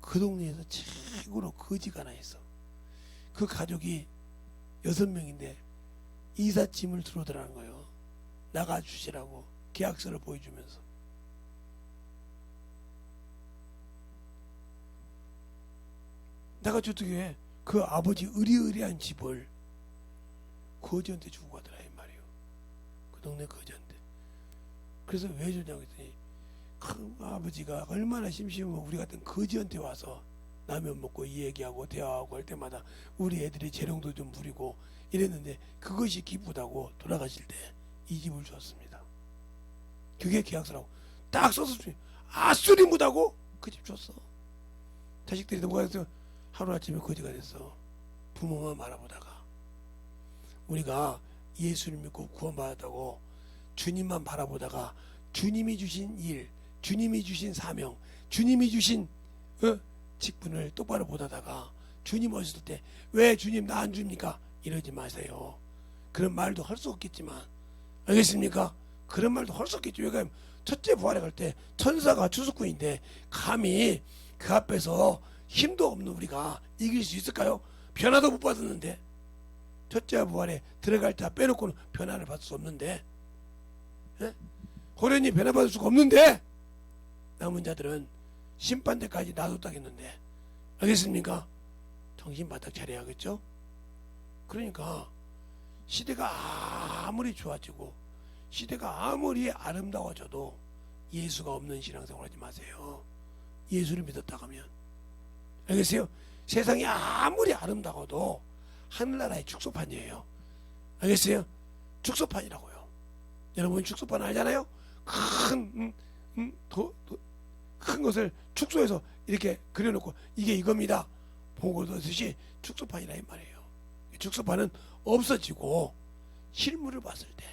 그 동네에서 최고로 거지가 하나 있어. 그 가족이 6명인데 이삿짐을 들어오더라는 거예요. 나가주시라고 계약서를 보여주면서. 나가지 어떻게 해? 그 아버지 의리의리한 집을 거지한테 주고 가더라 이 말이에요. 그 동네 거지한테. 그래서 왜 주냐고 했더니 그 아버지가 얼마나 심심하면 우리 같은 거지한테 와서 라면 먹고 이 얘기하고 대화하고 할 때마다 우리 애들이 재롱도 좀 부리고 이랬는데 그것이 기쁘다고 돌아가실 때 이 집을 줬습니다. 그게 계약서라고 딱 써서 아수리 못하고 그 집 줬어. 자식들이 뭐가 해서 하루아침에 거지가 됐어. 부모만 바라보다가. 우리가 예수를 믿고 구원받았다고 주님만 바라보다가 주님이 주신 일, 주님이 주신 사명, 주님이 주신 직분을 똑바로 못하다가 주님 오셨을 때 왜 주님 나 안 줍니까? 이러지 마세요. 그런 말도 할 수 없겠지만 알겠습니까? 그런 말도 할 수 없겠죠. 왜 그러면 첫째 부활에 갈 때 천사가 주수꾼인데 감히 그 앞에서 힘도 없는 우리가 이길 수 있을까요? 변화도 못 받았는데 첫째 부활에 들어갈 때 빼놓고는 변화를 받을 수 없는데 호련히 변화받을 수가 없는데 남은 자들은 심판 때까지 놔뒀다겠는데 알겠습니까? 정신 바짝 차려야겠죠? 그러니까 시대가 아무리 좋아지고 시대가 아무리 아름다워져도 예수가 없는 신앙생활 하지 마세요. 예수를 믿었다 하면 알겠어요? 세상이 아무리 아름다워도 하늘나라의 축소판이에요. 알겠어요? 축소판이라고요. 여러분 축소판 알잖아요? 큰 것을 축소해서 이렇게 그려놓고 이게 이겁니다. 보고 듯이 축소판이라 이 말이에요. 축소판은 없어지고 실물을 봤을 때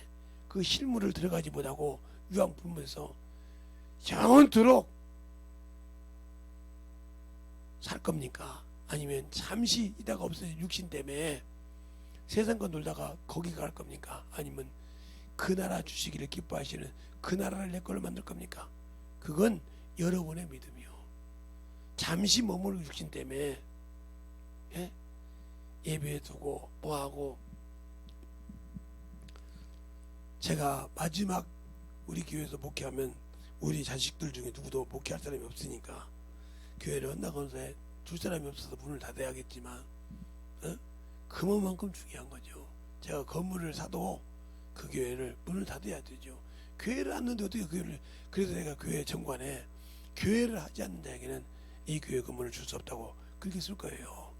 그 실물을 들어가지 못하고 유황불문에서 영원토록 살 겁니까? 아니면 잠시 있다가 없어진 육신 때문에 세상과 놀다가 거기 갈 겁니까? 아니면 그 나라 주시기를 기뻐하시는 그 나라를 내 걸로 만들 겁니까? 그건 여러분의 믿음이요. 잠시 머무르는 육신 때문에 예배에 두고 뭐하고. 제가 마지막 우리 교회에서 목회하면 우리 자식들 중에 누구도 목회할 사람이 없으니까 교회를 헌나건사에 줄 사람이 없어서 문을 닫아야겠지만 그만큼 중요한 거죠. 제가 건물을 사도 그 교회를 문을 닫아야 되죠. 교회를 놨는데 어떻게 교회를. 그래서 내가 교회 정관에 교회를 하지 않는 자에게는 이 교회 건물을 줄 수 없다고 그렇게 쓸 거예요.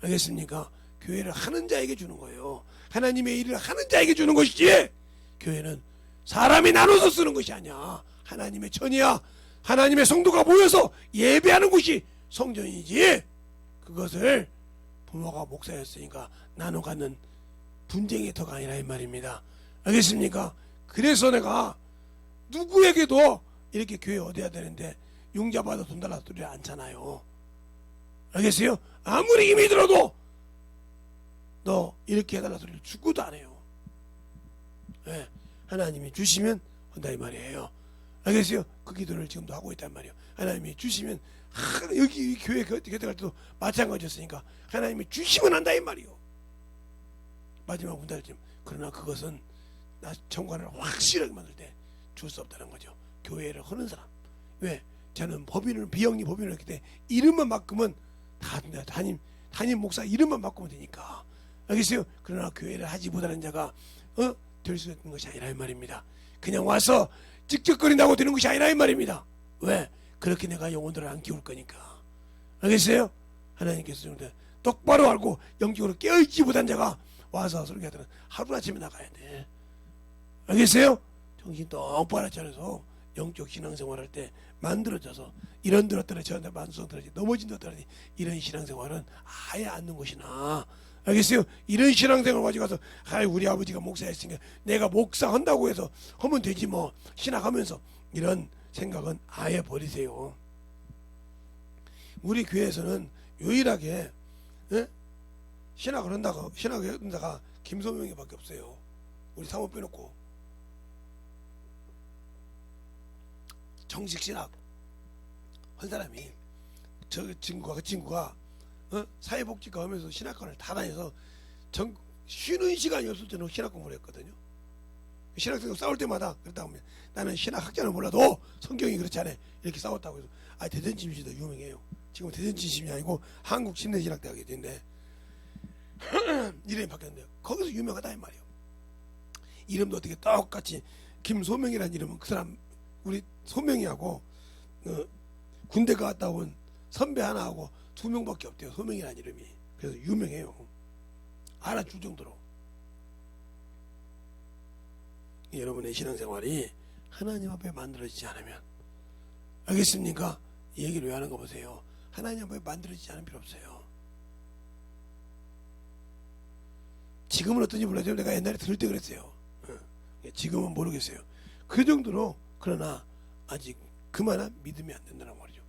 알겠습니까? 교회를 하는 자에게 주는 거예요. 하나님의 일을 하는 자에게 주는 것이지 교회는 사람이 나눠서 쓰는 것이 아니야. 하나님의 전이야. 하나님의 성도가 모여서 예배하는 곳이 성전이지. 그것을 부모가 목사였으니까 나눠 갖는 분쟁의 터가 아니라 이 말입니다. 알겠습니까? 그래서 내가 누구에게도 이렇게 교회 얻어야 되는데 융자받아 돈 달라 소리 않잖아요. 알겠어요? 아무리 힘이 들어도 너 이렇게 해달라 소리를 죽고도 안 해요. 예, 하나님이 주시면 한다 이 말이에요. 알겠어요? 그 기도를 지금도 하고 있단 말이에요. 하나님이 주시면 여기 이 교회 곁에 갈 때도 마찬가지였으니까 하나님이 주시면 한다 이 말이에요. 마지막 문달쯤. 그러나 그것은 나 정관을 확실하게 만들 때 줄 수 없다는 거죠. 교회를 하는 사람. 왜? 저는 법인을 비영리 법인을 했기 때문에 이름만 바꾸면 다 담임 목사 이름만 바꾸면 되니까. 알겠어요? 그러나 교회를 하지 못하는 자가 될 수 있는 것이 아니라 이 말입니다. 그냥 와서 찍찍거린다고 되는 것이 아니라 이 말입니다. 왜? 그렇게 내가 영혼들을 안 키울 거니까. 알겠어요? 하나님께서 똑바로 알고 영적으로 깨어있지 못한 자가 와서 설교하더라 하루아침에 나가야 돼. 알겠어요? 정신 똑바로 차려서 영적 신앙생활할 때 만들어져서 이런 들었더니 저한테 만수성 들었지 넘어진 들었더니 이런 신앙생활은 아예 않는 것이 나아. 알겠어요? 이런 신앙생활 가지고 가서 우리 아버지가 목사였으니까 내가 목사한다고 해서 하면 되지 뭐 신학하면서 이런 생각은 아예 버리세요. 우리 교회에서는 유일하게 신학을 한다가 김소명이 밖에 없어요. 우리 사모 빼놓고. 정식 신학 한 사람이 그 친구가 사회복지과 하면서 신학관을 다 다녀서 쉬는 시간이 없을 때는 신학 공부를 했거든요. 신학생과 싸울 때마다 그러다 보면 나는 신학학자는 몰라도 성경이 그렇지 않아 이렇게 싸웠다고 해서 대전침시도 유명해요. 지금 대전침시 아니고 한국침례신학대학이 있는데 이름이 바뀌었는데 거기서 유명하다 이 말이에요. 이름도 어떻게 똑같이 김소명이라는 이름은 그 사람 우리 소명이하고 군대 갔다 온 선배 하나하고 2명밖에 없대요. 소명이라는 이름이. 그래서 유명해요. 알아줄 정도로. 여러분의 신앙생활이 하나님 앞에 만들어지지 않으면 알겠습니까? 이 얘기를 왜 하는 거 보세요. 하나님 앞에 만들어지지 않을 필요 없어요. 지금은 어떤지 몰라도 내가 옛날에 들을 때 그랬어요. 지금은 모르겠어요. 그 정도로 그러나 아직 그만한 믿음이 안 된다는 말이죠.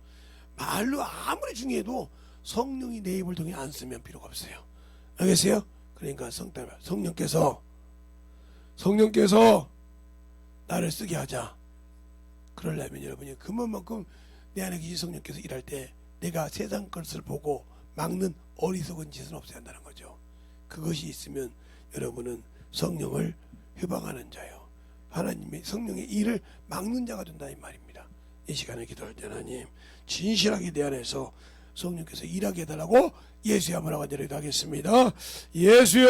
말로 아무리 중요해도 성령이 내 입을 통해 안 쓰면 필요가 없어요. 알겠어요? 그러니까 성령께서 나를 쓰게 하자. 그러려면 여러분이 그만큼 내 안에 계신 성령께서 일할 때 내가 세상 것을 보고 막는 어리석은 짓은 없어야 한다는 거죠. 그것이 있으면 여러분은 성령을 회방하는 자요. 하나님의 성령의 일을 막는 자가 된다 이 말입니다. 이 시간에 기도할 때 하나님 진실하게 내 안에서 성령께서 일하게 해달라고 예수야 뭐라고 기도하겠습니다. 예수여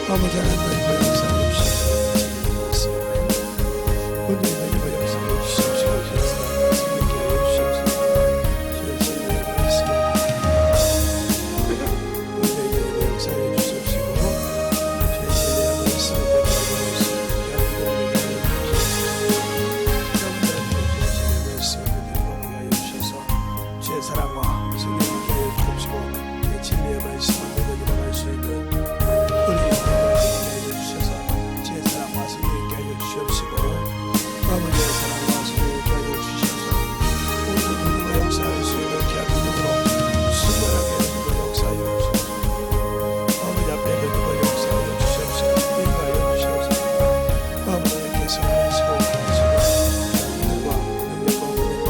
아버지 하나님 역사해 주시옵소서. 온전히 하나님 역사해 주시옵소서. 성령께 하여 주시옵소서. 주의 진리의 말씀 온전히 역사해 주시옵시고 주의 진리의 말씀을 주의 사랑과 성령께 하여 주옵시고 주의 진리의 말씀을 믿어 갈 수 있는 우리 영혼을 하여 주셔서 주의 사랑과 성령께 하여 주시옵시고 아버지의 사랑과 성령께 하여 주셔서 모든 분과 역사할 수 있는 귀한 믿음으로 순결하게 믿음을 역사하여 주시옵소서. 아버지 앞에 믿음을 역사하여 주시옵소서. 인도하여 주시옵소서. 아버지께서 하시고 믿음과 능력과 은혜와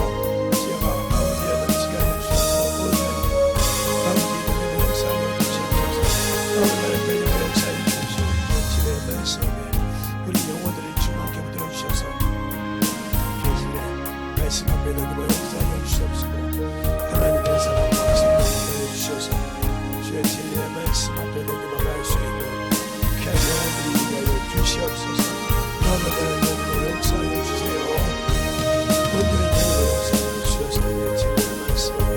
지혜가 아버지의 넘치게 하여 주셔서 아버지 믿음을 역사하여 주시옵소서. 아버지의 믿음을 역사하여 주시옵소서. 진의 말씀에 우리 영혼들을 충만케 붙들어 주셔서 주의 말씀 앞에 믿음을 역사하여 주시옵소서. 하나님의 사랑과 성령을 하여 주셔서 주의 진리의 말씀 앞에 믿음을 갈 수 있는 귀한 영혼들이 하여 주시옵소서. 아버지의 믿음을 역사하여 주세요. 온전히 믿음을 역사하여 주셔서 주의 진리의 말씀 앞에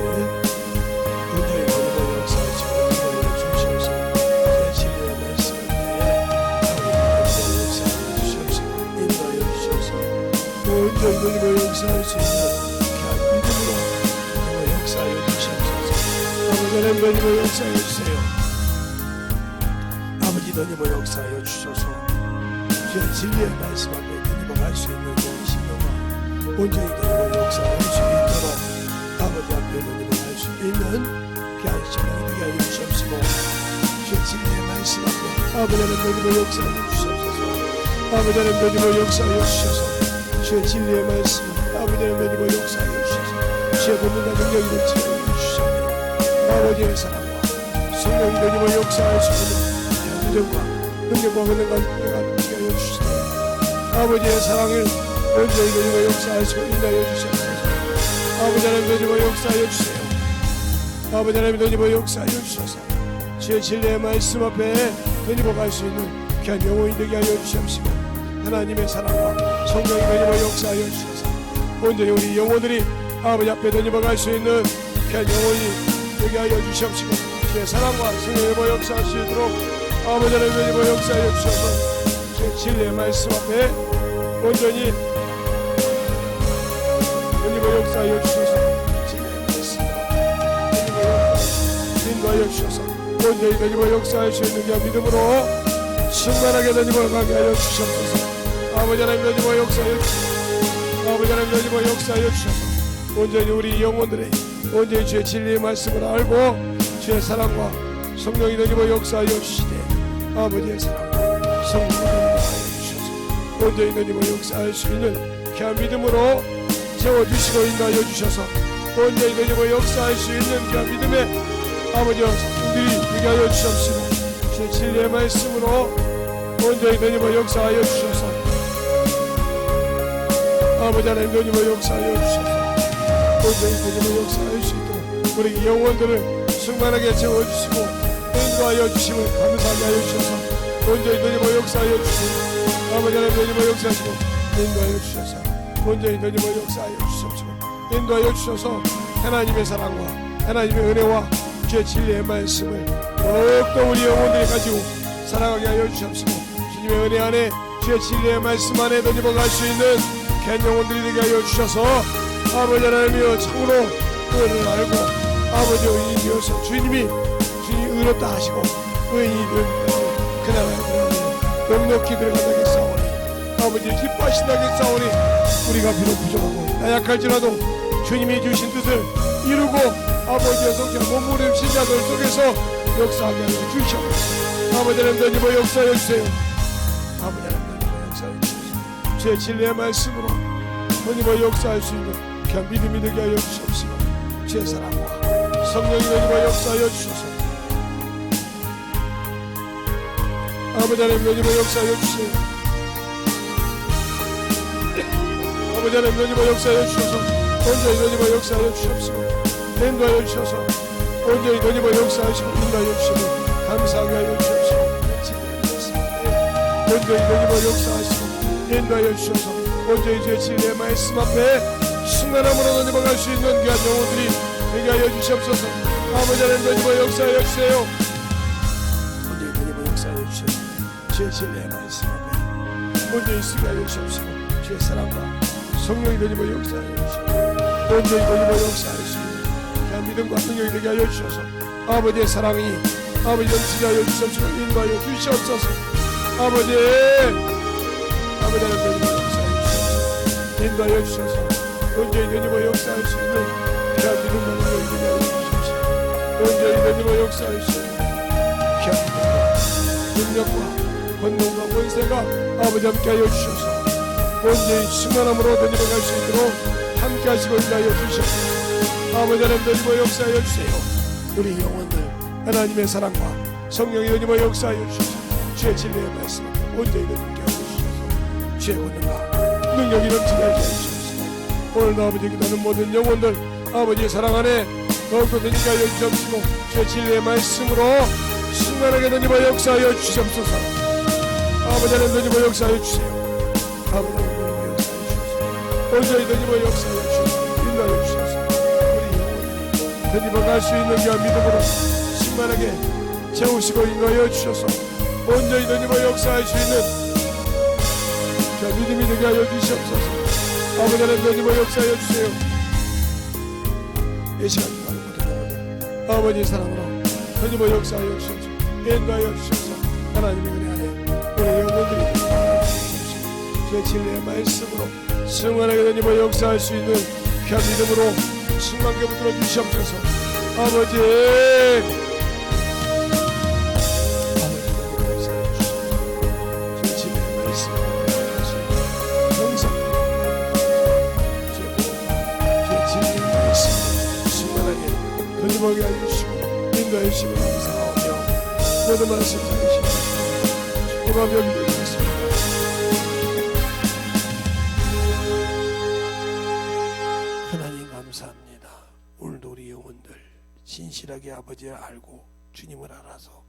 온전히 믿음을 역사하시고 인도하여 주시옵소서. 주의 진리의 말씀 앞에 역사하여 주시옵소서. 인도하여 주셔서 온전히 믿음을 역사할 수 있는 귀한 믿음으로 역사하여 주시옵소서. 아버지 하나님 믿음을 역사하여 주세요. 아버지 너님을 역사하여 주셔서 주의 진리의 말씀 앞에 드리고 갈 수 있는 신령과 온전히 너님을 역사할 수 있도록 아버지 앞에 드리고 갈 수 있는 귀한 신령이 되게 하여 주시옵시고 주의 진리의 말씀 앞에 아버지 하나님 너님을 역사하여 주시옵소서. 아버지 하나님 너님을 역사하여 주셔서 주의 진리의 말씀 아버지 하나님 너님을 역사하여 주셔서 주의 본능과 능력이 되게 하여 주시옵소서. 아버지의 사랑과 성령이 너님을 역사할 수 있는 믿음과 능력과 은혜가 되게 하여 주시옵소서. 아버지의 사랑을 온전히 너님을 역사하시고 인도하여 주시옵소서. 아버지 하나님 너님을 역사하여 주세요. 아버지 하나님 너님을 역사하여 주셔서 주의 진리의 말씀 앞에 너님을 갈 수 있는 귀한 영혼이 되게 하여 주시옵시고 하나님의 사랑과 성령이 너님을 역사하여 주셔서 온전히 우리 영혼들이 아버지 앞에 너님을 갈 수 있는 귀한 영혼이 되게 하여 주시옵시고 주의 사랑과 성령의 역사할 수 있도록 아버지 하나님 너님을 역사하여 주셔서 주의 진리의 말씀 앞에 온전히 너님을 역사하여 주셔서 진리의 말씀 너님을 인도하여 주셔서 온전히 너님을 역사할 수 있는 귀한 믿음으로 충만하게 너님을 가게 하여 주시옵소서. 아버지 하나님 너님을 역사하여 주셔서 아버지 하나님 너님을 역사하여 주셔서 온전히 우리 영혼들의 온전히 주의 진리의 말씀을 알고 주의 사랑과 성령이 너님을 역사하여 주시되 아버지의 사랑과 성령을 너님을 주셔서 온전히 너님을 역사할 수 있는 귀한 믿음으로 채워주시고 인도하여 주셔서 온전히 너님을 역사할 수 있는 귀한 믿음에 아버지와 성들이 되게 하여 주시옵시고 주의 진리의 말씀으로 온전히 너님을 역사하여 주셔서 아버지 하나님 너님을 역사하여 주셔서 온전히 너님을 역사할 수 있도록 우리 영혼들을 충만하게 채워주시고 인도하여 주심을 감사하게 하여 주셔서 온전히 너님을 역사하여 주시고 아버지 하나님 너님을 역사하시고 인도하여 주셔서 온전히 너님을 역사하여 주시옵시고 인도하여 주셔서 하나님의 사랑과 하나님의 은혜와 주의 진리의 말씀을 더욱더 우리 영혼들이 가지고 살아가게 하여 주시옵시고 주님의 은혜 안에 주의 진리의 말씀 안에 너님을 갈 수 있는 귀한 영혼들이 되게 하여 주셔서 아버지 하나님이여 참으로 은혜를 알고 아버지 의인이 되어서 주님이 의롭다 하시고 의인이 되어 그 나라에 들어가며 넉넉히 들어간다게 싸우니 아버지 기뻐하신다게 싸우니 우리가 비록 부족하고 나약할지라도 주님이 주신 뜻을 이루고 아버지의 성령 몸부림 신자들 속에서 역사하게 하여 주시옵소서. 아버지 하나님 너님을 역사하여 주세요. 아버지 하나님 너님을 역사하여 주셔서 주의 진리의 말씀으로 너님을 역사할 수 있는 귀한 믿음이 되게 하여 주시옵시고 주의 사랑과 성령이 너님을 역사하여 주셔서 아버지 하나님 너님을 역사하여 주세요. 아버지 하나님 너님을 역사하여 주셔서 온전히 너님을 역사하여 주시옵시고 인도하여 주셔서 온전히 너님을 역사하시고 인도하여 주시고 감사하게 하여 주시옵시고 진리의 말씀 온전히 되님을 역사하시고 인도하여 주셔서 온전히 제 진리의 말씀 앞에 순간함으로 되님을 갈 수 있는 귀한 영혼들이 되게 하여 주시옵소서. 아버지 하나님 되님을 역사하여 주세요. 온전히 되님을 역사하여 주셔서 제 진리의 말씀 앞에 온전히 쓰게 하여 주시옵시고 주의 사랑과 성령이 되님을 역사하여 주시고 온전히 되님을 역사할 수 있는 귀한 믿음과 능력이 되게 하여 주셔서 아버지의 사랑이 아버지 넘치게 하여 주시옵시고 인도하여 주시옵소서. 아버지 하나님 되님을 역사하여 주시옵소서. 인도하여 주셔서 온전히 되님을 역사할 수 있는 귀한 믿음과 능력이 되게 하여 주시옵시고 온전히 되님을 역사할 수 있는 귀한 믿음과 능력과 권능과 권세가 아버지 함께 하여 주셔서 온전히 충만함으로 되님을 갈 수 있도록 함께 하시고 인도하여 주시옵소서. 아버지 하나님 되님을 역사하여 주세요. 우리 영혼들 하나님의 사랑과 성령의 되님을 역사하여 주셔서 주의 진리의 말씀 온전히 되님께 하여 주셔서 주의 권능과 능력이 넘치게 하여 주셔서 오늘도 아버지 기도하는 모든 영혼들 아버지의 사랑 안에 더욱더 되님께 하여 주시옵시고 주의 진리의 말씀으로 충만하게 되님을 역사하여 주시옵소서. 아버지 하나님 되님을 역사하여 주세요. 아버지 하나님 되님을 역사하여 주셔서 온전히 되님을 역사하여 주셔서 인도하여 주셔서 우리 영혼이 되님을 갈 수 있는 귀한 믿음으로 충만하게 채우시고 인도하여 주셔서 온전히 되님을 역사할 수 있는 귀한 믿음이 되게 하여 주시옵소서. 아버지 하나님 되님을 역사하여 주세요. 이 시간 가는 모든 영혼들 아버지의 사랑으로 되님을 역사하여 주셔서 인도하여 주셔서 하나님의 은혜 안에 우리 영혼들이 되게 주시옵시고 주의 진리의 말씀으로 승만하게 되님을 역사할 수 있는 귀한 믿음으로 승만하게 붙들어 주시옵소서. 아버지 건지먹게 하여 주시고 인도하여 주시고 감사하며 모든 말씀 잘해주시고 축복하며 기도드리겠습니다. 하나님 감사합니다. 오늘도 우리 영혼들 진실하게 아버지를 알고 주님을 알아서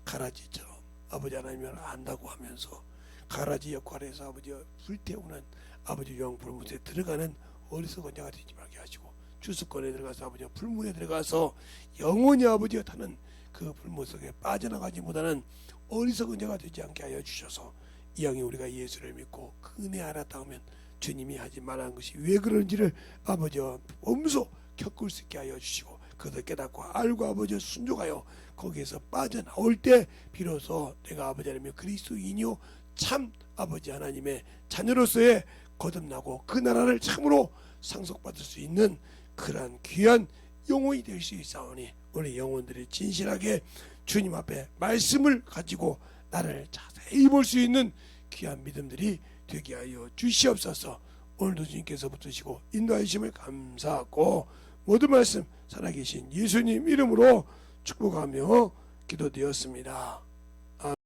가라지처럼 아버지 하나님을 안다고 하면서 가라지 역할에서 아버지가 불태우는 아버지 영불못에 들어가는 어리석은 자가 되지 말게 하시고 주수권에 들어가서 아버지가 불문에 들어가서 영원히 아버지가 타는 그 불못 속에 빠져나가지 못하는 어리석은 자가 되지 않게 하여 주셔서 이왕에 우리가 예수를 믿고 그 은혜 알았다 하면 주님이 하지 말라는 것이 왜 그런지를 아버지와 몸소 겪을 수 있게 하여 주시고 그것을 깨닫고 알고 아버지와 순종하여 거기에서 빠져나올 때 비로소 내가 아버지 하나님의 그리스도인이요 참 아버지 하나님의 자녀로서의 거듭나고 그 나라를 참으로 상속받을 수 있는 그러한 귀한 영혼이 될 수 있사오니 우리 영혼들이 진실하게 주님 앞에 말씀을 가지고 나를 자세히 볼 수 있는 귀한 믿음들이 되게 하여 주시옵소서. 오늘도 주님께서 붙드시고 인도하심을 감사하고 모든 말씀 살아계신 예수님 이름으로 축복하며 기도드렸습니다.